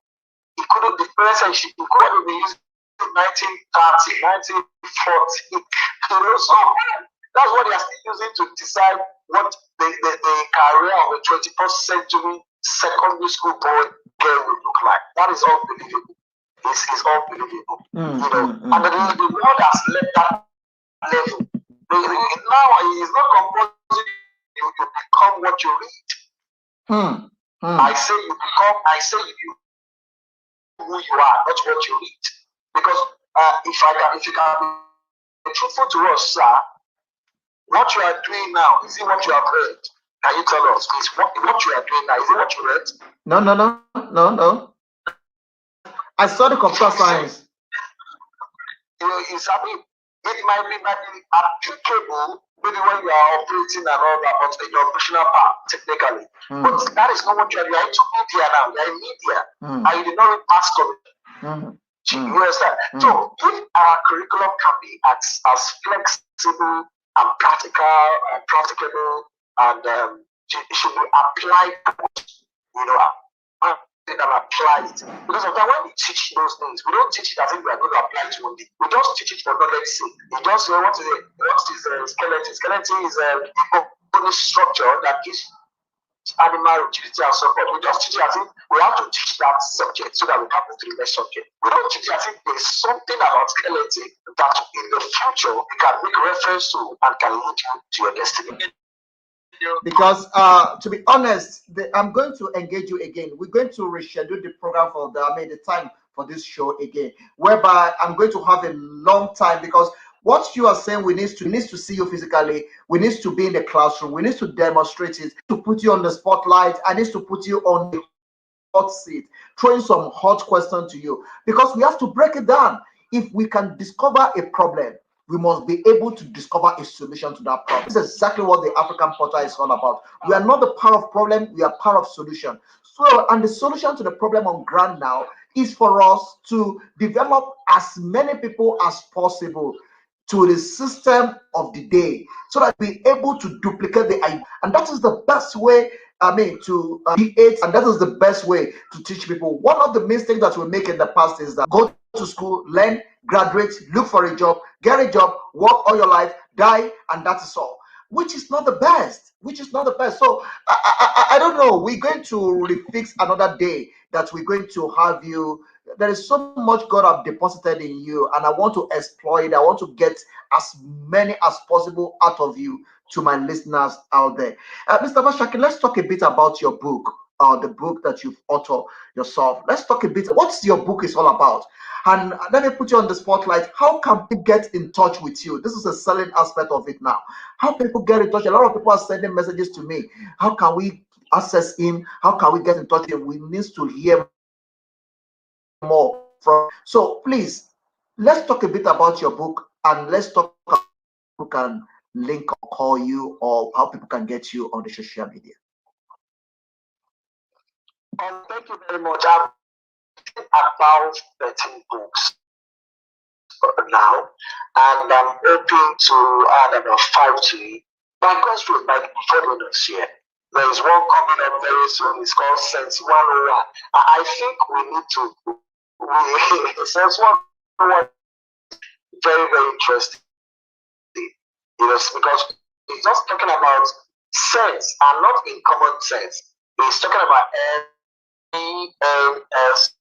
he couldn't difference, and he couldn't be using 1930, 1940. You know, so that's what they are still using to decide what the career of a 21st century secondary school boy girl will look like. That is unbelievable. It's unbelievable. You know, and the world has left that level. Now it's not compulsory you become what you read. I say you you who you are, not what you read. Because if you can be truthful to us, sir, what you are doing now, is it what you have read? Can you tell us, please, what you are doing now, is it what you read? No. I study computer science. It might be applicable maybe when you are operating and all that, but in your operational part, technically. But that is not what you are. You are into media now. You are in media. And you did not read mass communication. You understand? So if our curriculum can be as flexible and practicable, and it should be applied, you know, and apply it. Because sometimes when we teach those things, we don't teach it as if we are going to apply it one day. We just teach it for knowledge sake. We just say what is skeleton? Skeleton is a body structure that gives animal rigidity and so forth. We just teach it as if we have to teach that subject so that we can move to the next subject. We don't teach it as if there's something about skeleton that in the future you can make reference to and can lead you to your destiny. Because to be honest, I'm going to engage you again. We're going to reschedule the program for the time for this show again, whereby I'm going to have a long time, because what you are saying, we need to see you physically, we need to be in the classroom, we need to demonstrate it, to put you on the spotlight, I need to put you on the hot seat, throwing some hot questions to you, because we have to break it down. If we can discover a problem, we must be able to discover a solution to that problem. This is exactly what the African portal is all about. We are not the part of problem, we are part of solution. So, and the solution to the problem on ground now is for us to develop as many people as possible to the system of the day, so that we're able to duplicate the idea. And that is the best way, to create, and that is the best way to teach people. One of the mistakes that we make in the past is that go to school, learn, graduate, look for a job, get a job, work all your life, die, and that is all. Which is not the best. So I don't know. We're going to refix another day that we're going to have you. There is so much God have deposited in you, and I want to exploit. I want to get as many as possible out of you to my listeners out there. Mr. Fasakin, let's talk a bit about your book, the book that you've authored yourself. Let's talk a bit. What's your book is all about? And let me put you on the spotlight. How can people get in touch with you? This is a selling aspect of it now. How people get in touch? A lot of people are sending messages to me. How can we access him? How can we get in touch with him? We need to hear more from. So please, let's talk a bit about your book, and let's talk about how you can link or call you, or how people can get you on the social media? Thank you very much. I've written about 13 books now, and I'm hoping to add about 5 to it. By God's will, by before the end of this year. There is one coming up very soon. It's called Sense 101. I think we need to. Sense 101 very, very interesting. Because it's just talking about sense and not in common sense. It's talking about E-N-S-E.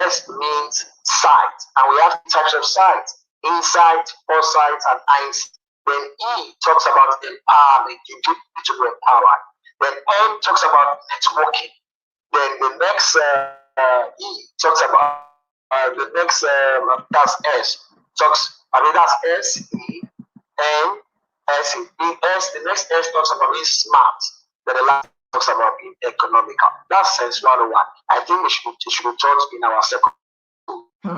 S means sight, and we have types of sight: insight, foresight, and eyesight. Then E talks about empowerment, you need to be empowered. Then N talks about networking. Then the next E talks about the next that's S talks. That's S E N S E. The next S talks about being smart. Then the last talks about being economical. That's sense 101. I think it should be taught in our second.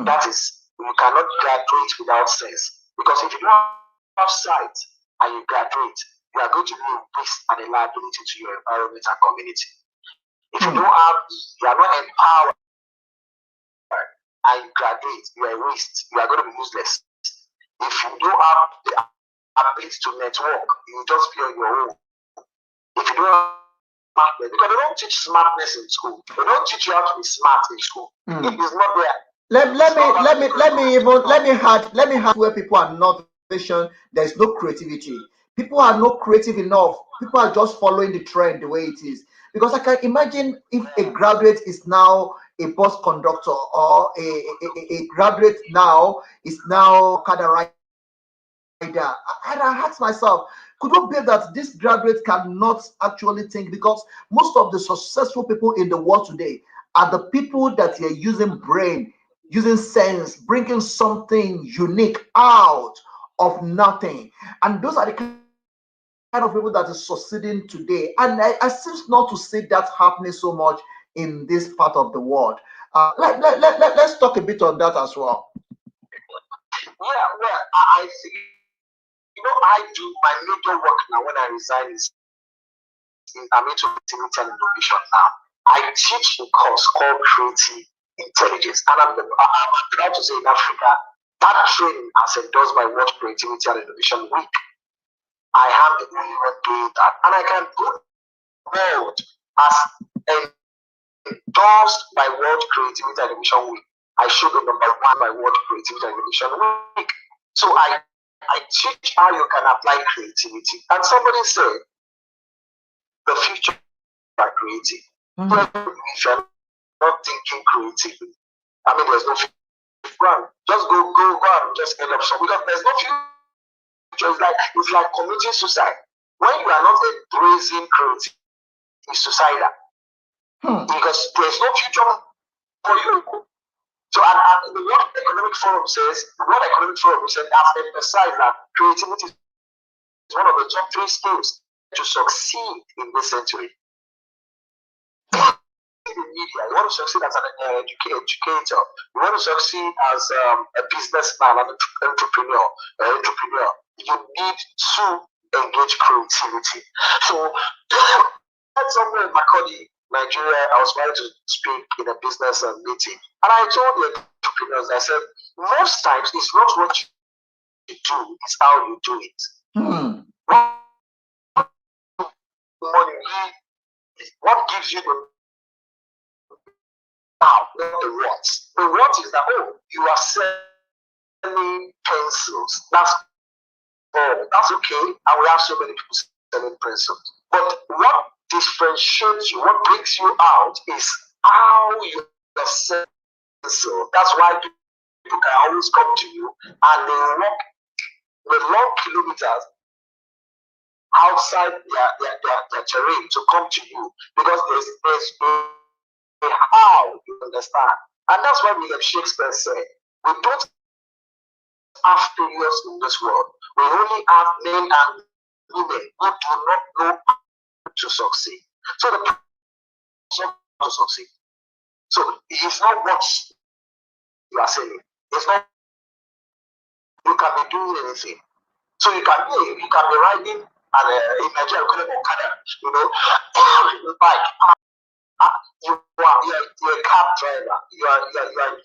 That is, you cannot graduate without sense. Because if you don't have sight and you graduate, you are going to be a waste and a liability to your environment and community. If you don't have, you are not empowered and you graduate, you are a waste. You are going to be useless. If you don't have the ability to network, you just be on your own. If you don't have smartness, because they don't teach smartness in school. They don't teach you how to be smart in school. It is not there. Let me add where people are not vision, there is no creativity. People are not creative enough. People are just following the trend the way it is. Because I can imagine if a graduate is now a bus conductor, or a graduate now is now kind of rider. And I ask myself, could it be that this graduate cannot actually think? Because most of the successful people in the world today are the people that are using brain, using sense, bringing something unique out of nothing. And those are the kind of people that is succeeding today. And I seem not to see that happening so much in this part of the world. Let's talk a bit on that as well. Yeah, well, I think, I do my major work now when I resign is I'm into creativity and innovation now. I teach a course called Creative Intelligence. And I'm proud to say in Africa, that training has endorsed by World Creativity and Innovation Week. I am the only one doing that. And I can go world as endorsed by World Creativity and Innovation Week. I should be number 1 by World Creativity and Innovation Week. So I teach how you can apply creativity. And somebody said, the future are creative. If you're not thinking creatively, there's no future. Just go and just end up something. Because there's no future. It's like committing suicide. When you are not embracing creativity, it's suicidal. Because there's no future for you. So, and the World Economic Forum says, has emphasized that creativity is one of the top 3 skills to succeed in this century. In media, you want to succeed as an educator, you want to succeed as a businessman, an entrepreneur, you need to engage creativity. So, somewhere in Makodi, Nigeria, I was trying to speak in a business meeting, and I told the entrepreneurs, I said, most times it's not what you do, it's how you do it. What gives you the now, not the what. The what is that, you are selling pencils. That's all. That's okay. And we have so many people selling pencils. But what differentiates you, what brings you out is how you are selling pencil. That's why people can always come to you and they walk the long kilometers outside their terrain to come to you, because there's how you understand. And that's why William Shakespeare said, we don't have failures in this world. We only have men and women who do not know how to succeed. So the person to succeed. So it's not what you are saying. It's not, you can be doing anything. So you can be riding and in Nigeria, you know, bike. You're a cab driver. You're a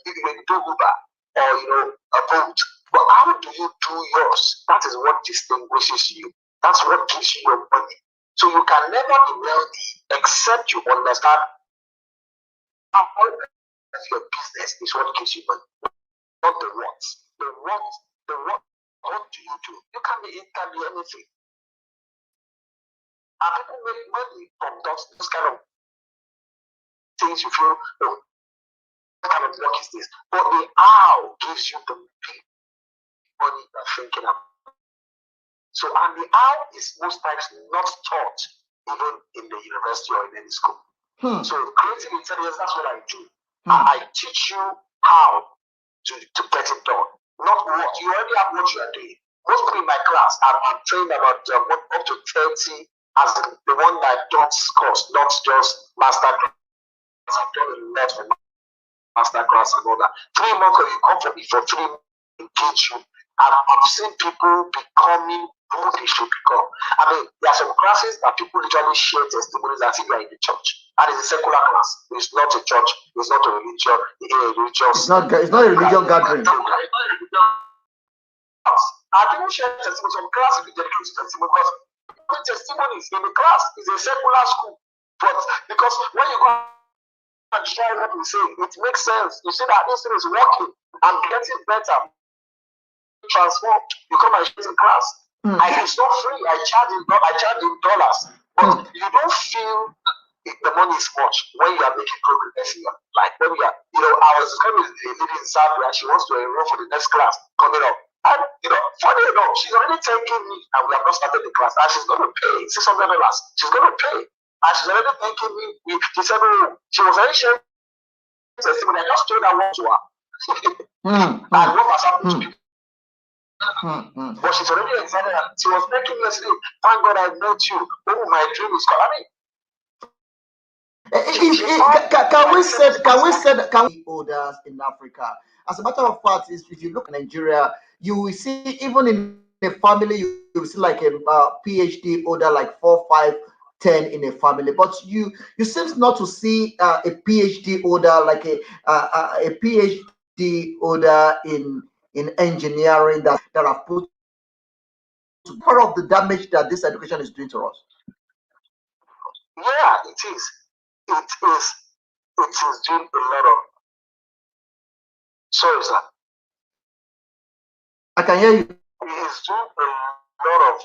Uber or a boat. But how do you do yours? That is what distinguishes you. That's what gives you your money. So you can never be wealthy except you understand how your business is what gives you money, not the what. What do you do? It can be anything. And people make money from those kind of things you feel, oh, what kind of work is this? But the how gives you the big money you're thinking about. So, and the how is most times not taught even in the university or in any school. So creative intelligence, that's what I do. I teach you how to get it done. Not what. You already have what you are doing. Most people in my class, I'm trained about up to 30 as the one that does course, not just master class. I've done a lot for master class and all that. 3 months ago, you come for me for 3 months, engage you. And I've seen people becoming who they should become. I mean, there are some classes that people literally share testimonies as if you are in the church. And it's a secular class. It's not a church. It's not a religion. It's not a religion gathering. I people share testimonies. Some classes will dedicate to testimony because testimonies in the class is a secular school. But because when you go and try what we say, it makes sense. You see that this thing is working and getting better. Transform. You come and share in class. It's not free. I charge in dollars. But you don't feel the money is much when you are making progress in your life. When you are, I was coming with a lady in Zambia and she wants to enroll for the next class coming up. And funny enough, she's already taking me and we have not started the class. And she's going to pay $600. She's going to pay. And she's already thanking me. She said, she was already sharing testimony. I just told her what to her. And what has happened to people. But she's already excited and she was making me say, thank God I met you. Oh, my dream is gone. I mean, can we say orders in Africa? As a matter of fact, if you look at Nigeria, you will see even in a family, you will see like a PhD order, like 4, 5, 10 in a family. But you seem not to see a PhD order like a PhD order in engineering that have put part of the damage that this education is doing to us. Yeah, it is. It is doing a lot of. Sorry, sir. I can hear you. It is doing a lot of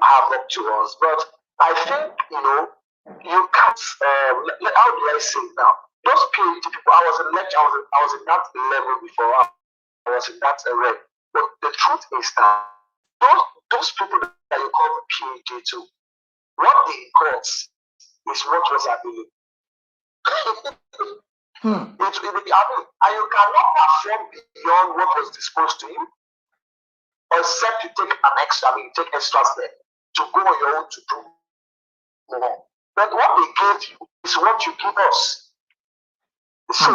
havoc to us, but I think you can't. How do I say it now? Those PhD people. I was in lecture. I was in that level before. I was in that area. But the truth is that those people that you call the PhD to, what they got is what was happening. And you cannot perform beyond what was disposed to you, except you take take extra step to go on your own to do more. But what they gave you is what you give us. So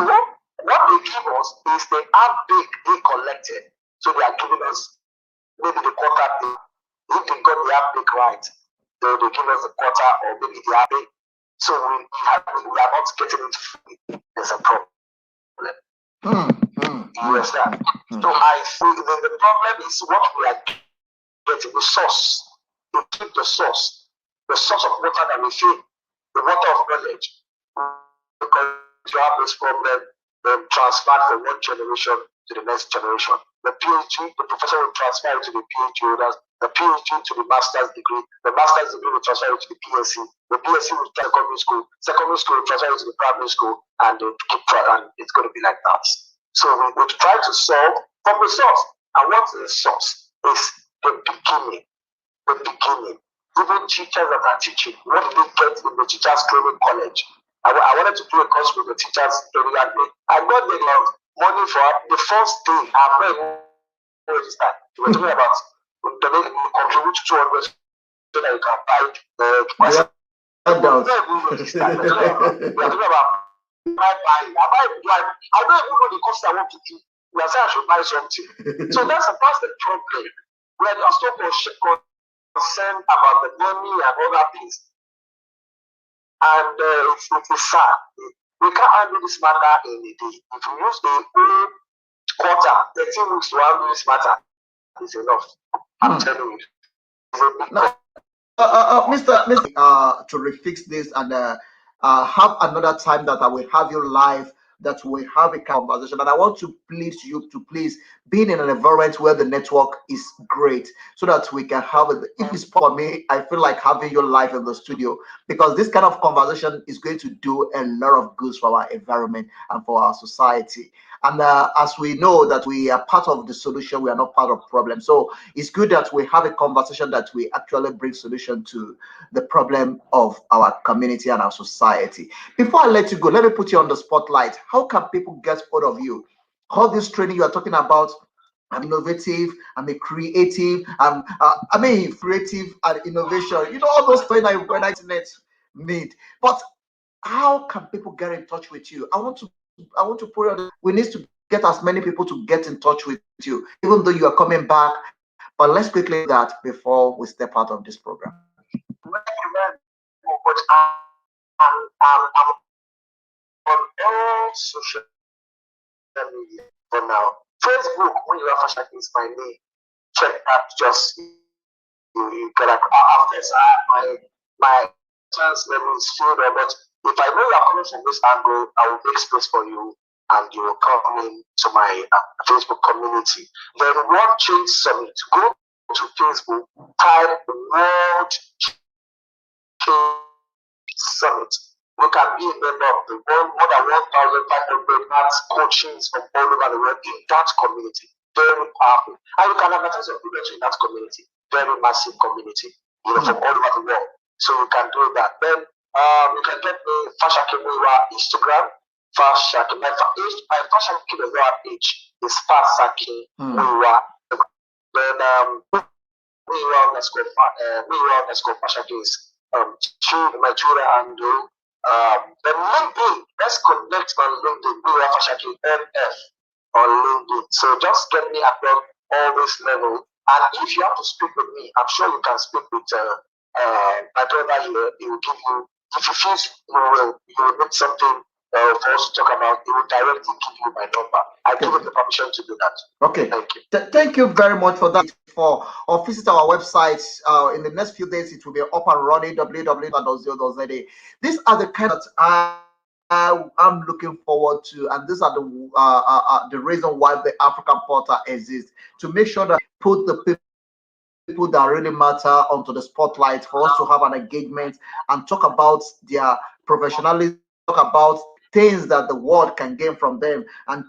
what they give us is they have they collected. So they are giving us maybe the quarter day. If they got the half big right, they give us the quarter or maybe the half big. So we are not getting it free. There's a problem. You understand? So I think the problem is what we are getting, the source. To keep the source of water that we feel, the water of knowledge. Because you have this problem transferred from one generation to the next generation. The PhD, the professor will transfer it to the PhD holders, the PhD to the master's degree, the master's degree will transfer it to the PSc, the PSc will transfer secondary school will transfer it to the primary school, and it's going to be like that. So we try to solve from the source. And what's the source? Is the beginning. The beginning. Even teachers that are teaching, what do they get in the teachers training college? I wanted to do a course with the teachers training, and I got the money for the first day. I'm not registered. We were talking about contribute 200 so that you can buy the handout. We are talking about buying. I don't even know the course I want to do. We are saying I should buy something. So that's the problem. We are just so concerned about the money and other things. And it's sad. We can't handle this matter in a day. If you use a whole quarter, 13 weeks to handle this matter, is enough. I'm telling you. Mr. To refix this and have another time that I will have you live, that we have a conversation. And I want to please you to please being in an environment where the network is great so that we can have it. If it's for me, I feel like having you live in the studio because this kind of conversation is going to do a lot of good for our environment and for our society. And as we know that we are part of the solution, we are not part of the problem. So it's good that we have a conversation that we actually bring solution to the problem of our community and our society. Before I let you go, let me put you on the spotlight. How can people get hold of you? All this training you are talking about, I'm innovative, I'm a creative, creative and innovation. You know, all those things when I internet need. But how can people get in touch with you? I want to put on we need to get as many people to get in touch with you, even though you are coming back. But let's quickly do that before we step out of this program. I'm on all social media for now. Facebook, when you have Fasakin is my name. Check that. Just you can after my chance level is filled up. But if I know you're coming from this angle, I will make space for you and you will come in to my Facebook community. Then World Change Summit. Go to Facebook, type World Change Summit. You can be a member of the world, more than 1,500 maths coaches from all over the world in that community. Very powerful. And you can advertise your products in that community. Very massive community, you know, from all over the world. So you can do that. Then you can get me Fasakin Instagram. Fasakin. My Fasakin page is Fasakin. Then underscore Fasakin is my Twitter handle. Then LinkedIn, let's connect on LinkedIn. Fasakin MF on LinkedIn. So just get me across all this level. And if you have to speak with me, I'm sure you can speak with my brother here. He will give you, if you feel you will need something for us to talk about, he will directly give you my number. I give you the permission to do that. Okay. Thank you. Thank you very much for that. Or visit our website. In the next few days, it will be up and running, www.0.za. These are the kind that I'm looking forward to, and these are the reason why the African Portal exists, to make sure that put the people that really matter onto the spotlight for us to have an engagement and talk about their professionalism, talk about things that the world can gain from them and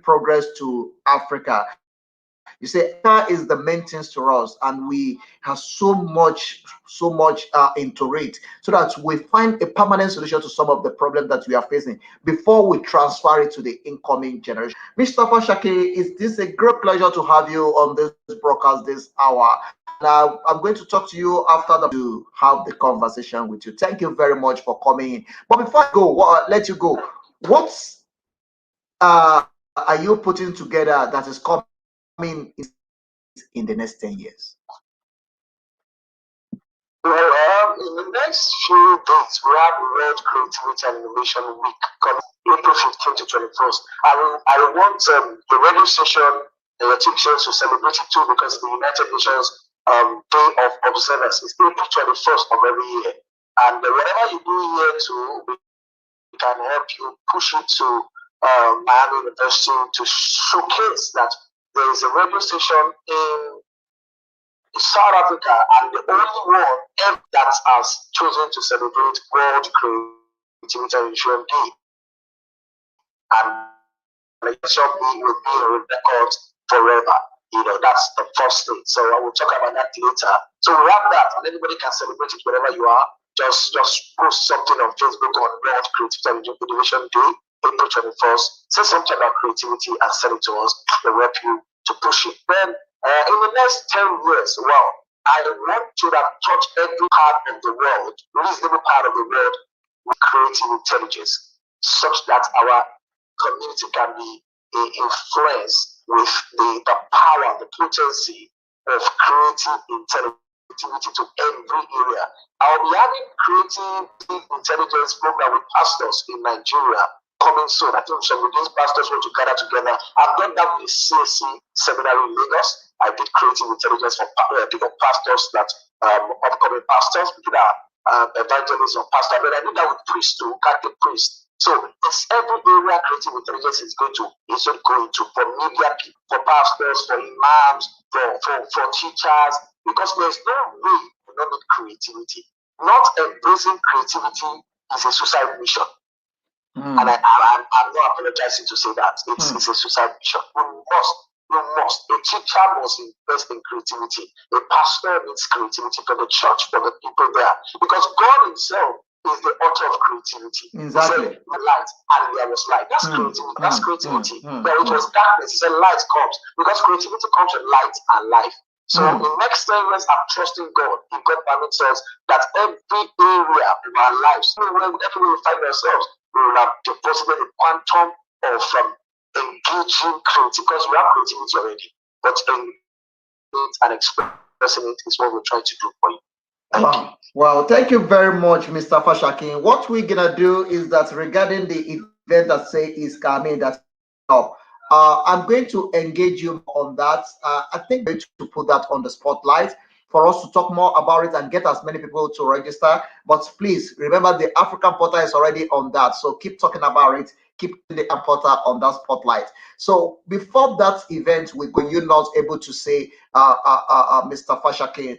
progress to Africa. You see, Africa is the main things to us, and we have so much into it, so that we find a permanent solution to some of the problems that we are facing before we transfer it to the incoming generation. Mr. Fasakin, is this a great pleasure to have you on this broadcast this hour? And I'm going to talk to you after to have the conversation with you. Thank you very much for coming in. But before I go, let you go. What are you putting together that is coming in the next 10 years? Well, in the next few days, we have World Creativity and Innovation Week coming April 15 to 21st. I want the radio station and the TV shows to celebrate it too, because the United Nations Day of Observers is April 21st of every year. And whatever you do here too, we can help you push it to Miami University to showcase that there is a radio station in South Africa and the only one that has chosen to celebrate World Creativity and Innovation Day. And the will be a record forever. You know, that's the first thing. So I will talk about that later. So we have that, and anybody can celebrate it wherever you are. Just post something on Facebook on World Creativity and Innovation Day, April 21st. Say something about creativity and send it to us. We'll help you to push it. Then in the next 10 years, well, I want to touch every part of the world, reasonable part of the world, with creative intelligence, such that our community can be influenced with the power, the potency of creative intelligence to every area. I'll be having creative intelligence program with pastors in Nigeria coming soon. I think some of these pastors want to gather together. I've done that with the CSC seminar in Lagos. I did creative intelligence for pastors that upcoming pastors, people that evangelists or pastors. But I did that with priests too, Catholic priests. So it's every area creative intelligence is going to for media people, for pastors, for imams, for teachers, because there's no way you don't need creativity. Not embracing creativity is a suicide mission. And I'm not apologizing to say that. It's a suicide mission. We must. A teacher must invest in creativity. A pastor needs creativity for the church, for the people there. Because God himself is the author of creativity. Exactly. He said, light, and there was light. That's creativity. That's creativity. There it was darkness. He said, light comes. Because creativity comes with light and life. So in the next 10 years, I'm trusting God. If God permits us that every area of our lives, everywhere we find ourselves, we will have deposited a quantum of engaging creativity, because we have creativity already. But engaging and expressing it is what we're trying to do for you. Thank you. Well, thank you very much, Mr. Fasakin. What we're gonna do is that regarding the event that say is coming, that's up. I'm going to engage you on that. I think we're going to put that on the spotlight for us to talk more about it and get as many people to register. But please remember, the African portal is already on that, so keep talking about it. Keep the portal on that spotlight. So before that event, were you not able to say, Mr. Fasakin?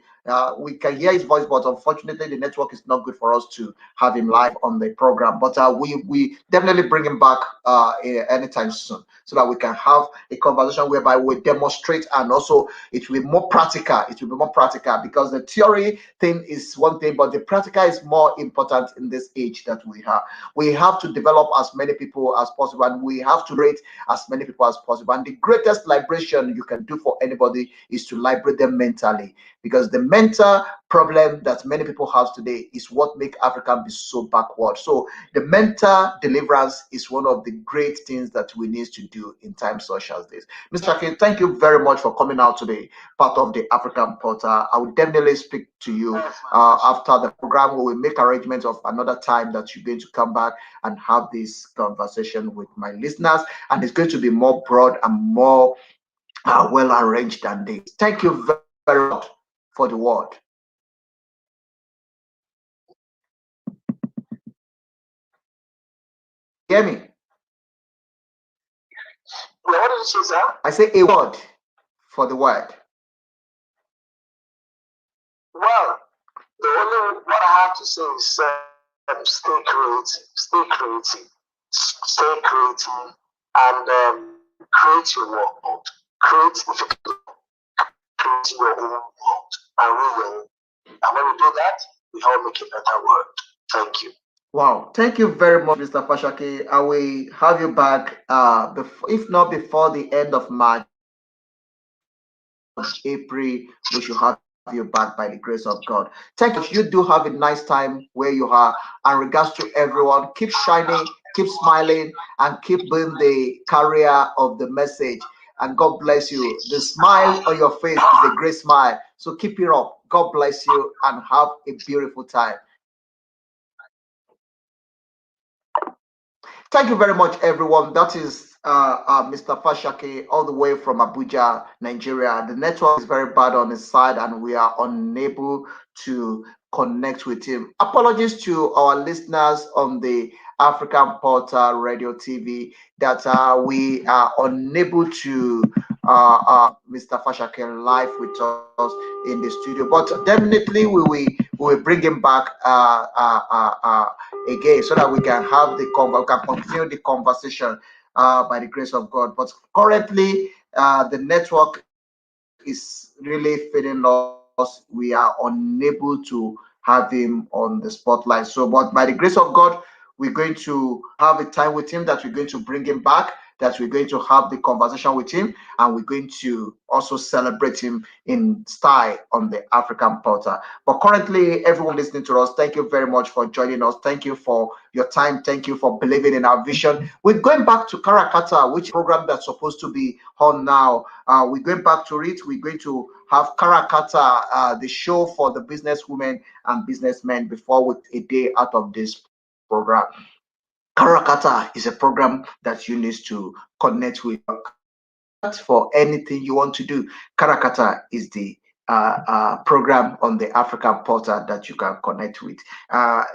We can hear his voice, but unfortunately, the network is not good for us to have him live on the program. But we definitely bring him back anytime soon, so that we can have a conversation whereby we demonstrate, and also it will be more practical. It will be more practical, because the theory thing is one thing, but the practical is more important in this age that we have. We have to develop as many people as possible, and we have to rate as many people as possible. And the greatest liberation you can do for anybody is to liberate them mentally, because the mental problem that many people have today is what make Africa be so backward. So the mental deliverance is one of the great things that we need to do in times such as this. Mr. Shakin, thank you very much for coming out today, part of the African Portal. I will definitely speak to you after the program. We will make arrangements of another time that you're going to come back and have this conversation with my listeners, and it's going to be more broad and more well arranged than this. Thank you very much for the word. Hear me? What did you say, sir? I say a word for the word. Well, the only what I have to say is stay creative, and create your world. Create your own world, and we will. And when we do that, we all make a better world. Thank you. Wow, thank you very much, Mr. Fasakin. I will have you back, if not before the end of March, April, we should have you back by the grace of God. Thank you. You do have a nice time where you are. And regards to everyone, keep shining, keep smiling, and keep being the carrier of the message. And God bless you. The smile on your face is a great smile. So keep it up. God bless you and have a beautiful time. Thank you very much, everyone. That is Mr. Fasakin, all the way from Abuja, Nigeria. The network is very bad on his side, and we are unable to connect with him. Apologies to our listeners on the African Portal Radio TV that we are unable to Mr. Fasakin live with us in the studio, but definitely we will bring him back again, so that we can have we can continue the conversation by the grace of God. But currently, the network is really failing us. We are unable to have him on the spotlight. So, but by the grace of God, we're going to have a time with him that we're going to bring him back that we're going to have the conversation with him, and we're going to also celebrate him in style on the African portal. But currently, everyone listening to us, thank you very much for joining us. Thank you for your time. Thank you for believing in our vision. We're going back to Karakata, which program that's supposed to be on now. We're going back to it. We're going to have Karakata, the show for the businesswomen and businessmen before a day out of this program. Karakata is a program that you need to connect with for anything you want to do. Karakata is the program on the African portal that you can connect with.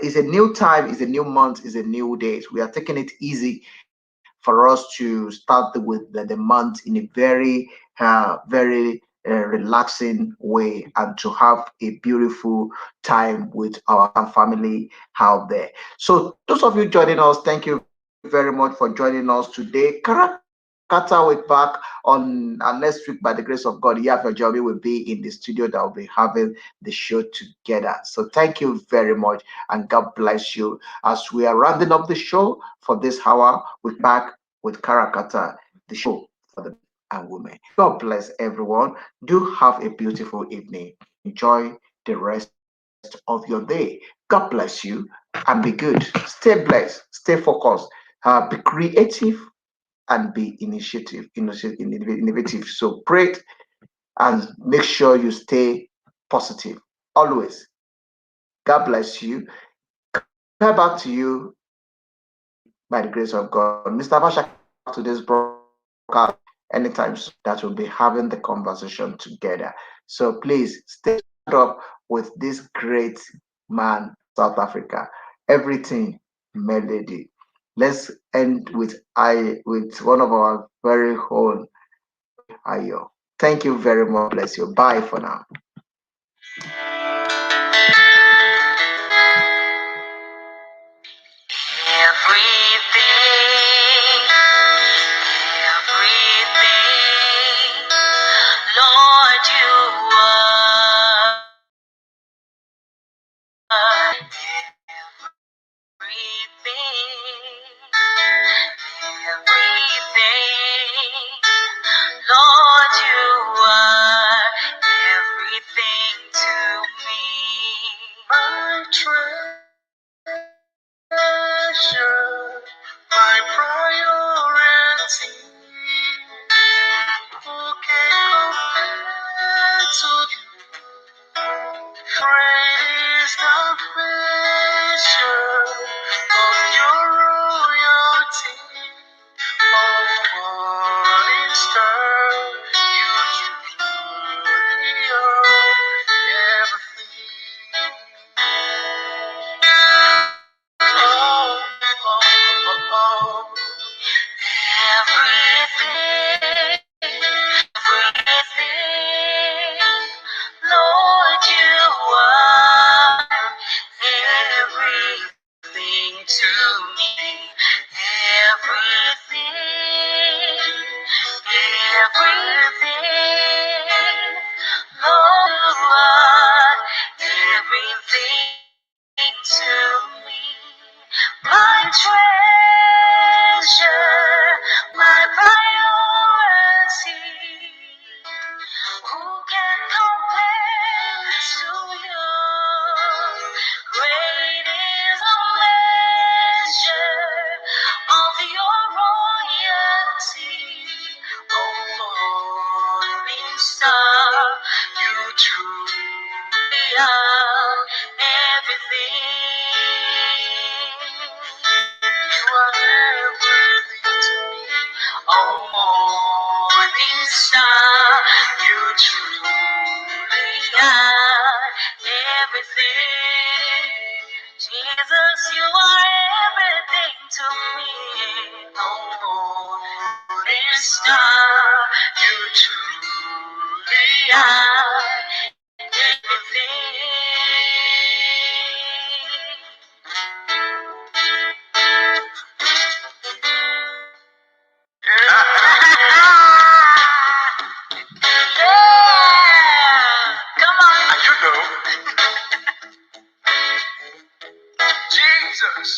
It's a new time, it's a new month, it's a new day. We are taking it easy for us to start with the month in a very relaxing way, and to have a beautiful time with our family out there. So those of you joining us, thank you very much for joining us today. Karakata will be back on next week by the grace of God. Yafa Jobi will be in the studio that will be having the show together. So thank you very much, and God bless you. As we are rounding up the show for this hour, we're back with Karakata, the show for the and women. God bless everyone. Do have a beautiful evening. Enjoy the rest of your day. God bless you and be good. Stay blessed. Stay focused. Be creative and be innovative. So pray and make sure you stay positive always. God bless you. Come back to you by the grace of God. Mr. Fashakin will come back to this broadcast anytime soon, that will be having the conversation together. So please stay up with this great man, South Africa. Everything melody. Let's end with one of our very own Ayo. Thank you very much. Bless you. Bye for now. Everything, everything, Lord, you are everything, Lord, you are everything to me. My treasure, my priority. Who can compare to you? Great is the measure of your royalty. Oh, morning star, you truly are everything. Oh, oh, oh, everything, everything, Lord, you are everything to me. Everything, everything, Lord, you are everything to me. My treasure, my priority. Who can compare to you? Great is the measure of your royalty. Oh, morning star, you truly are everything. You are everything to me. Oh, morning star, you truly are everything. Jesus, you are everything to me. Oh, morning star, you truly are everything. Yeah. Come on. You know. Jesus.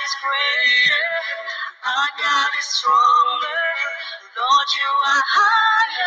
is greater. Our God is stronger. Lord, you are higher.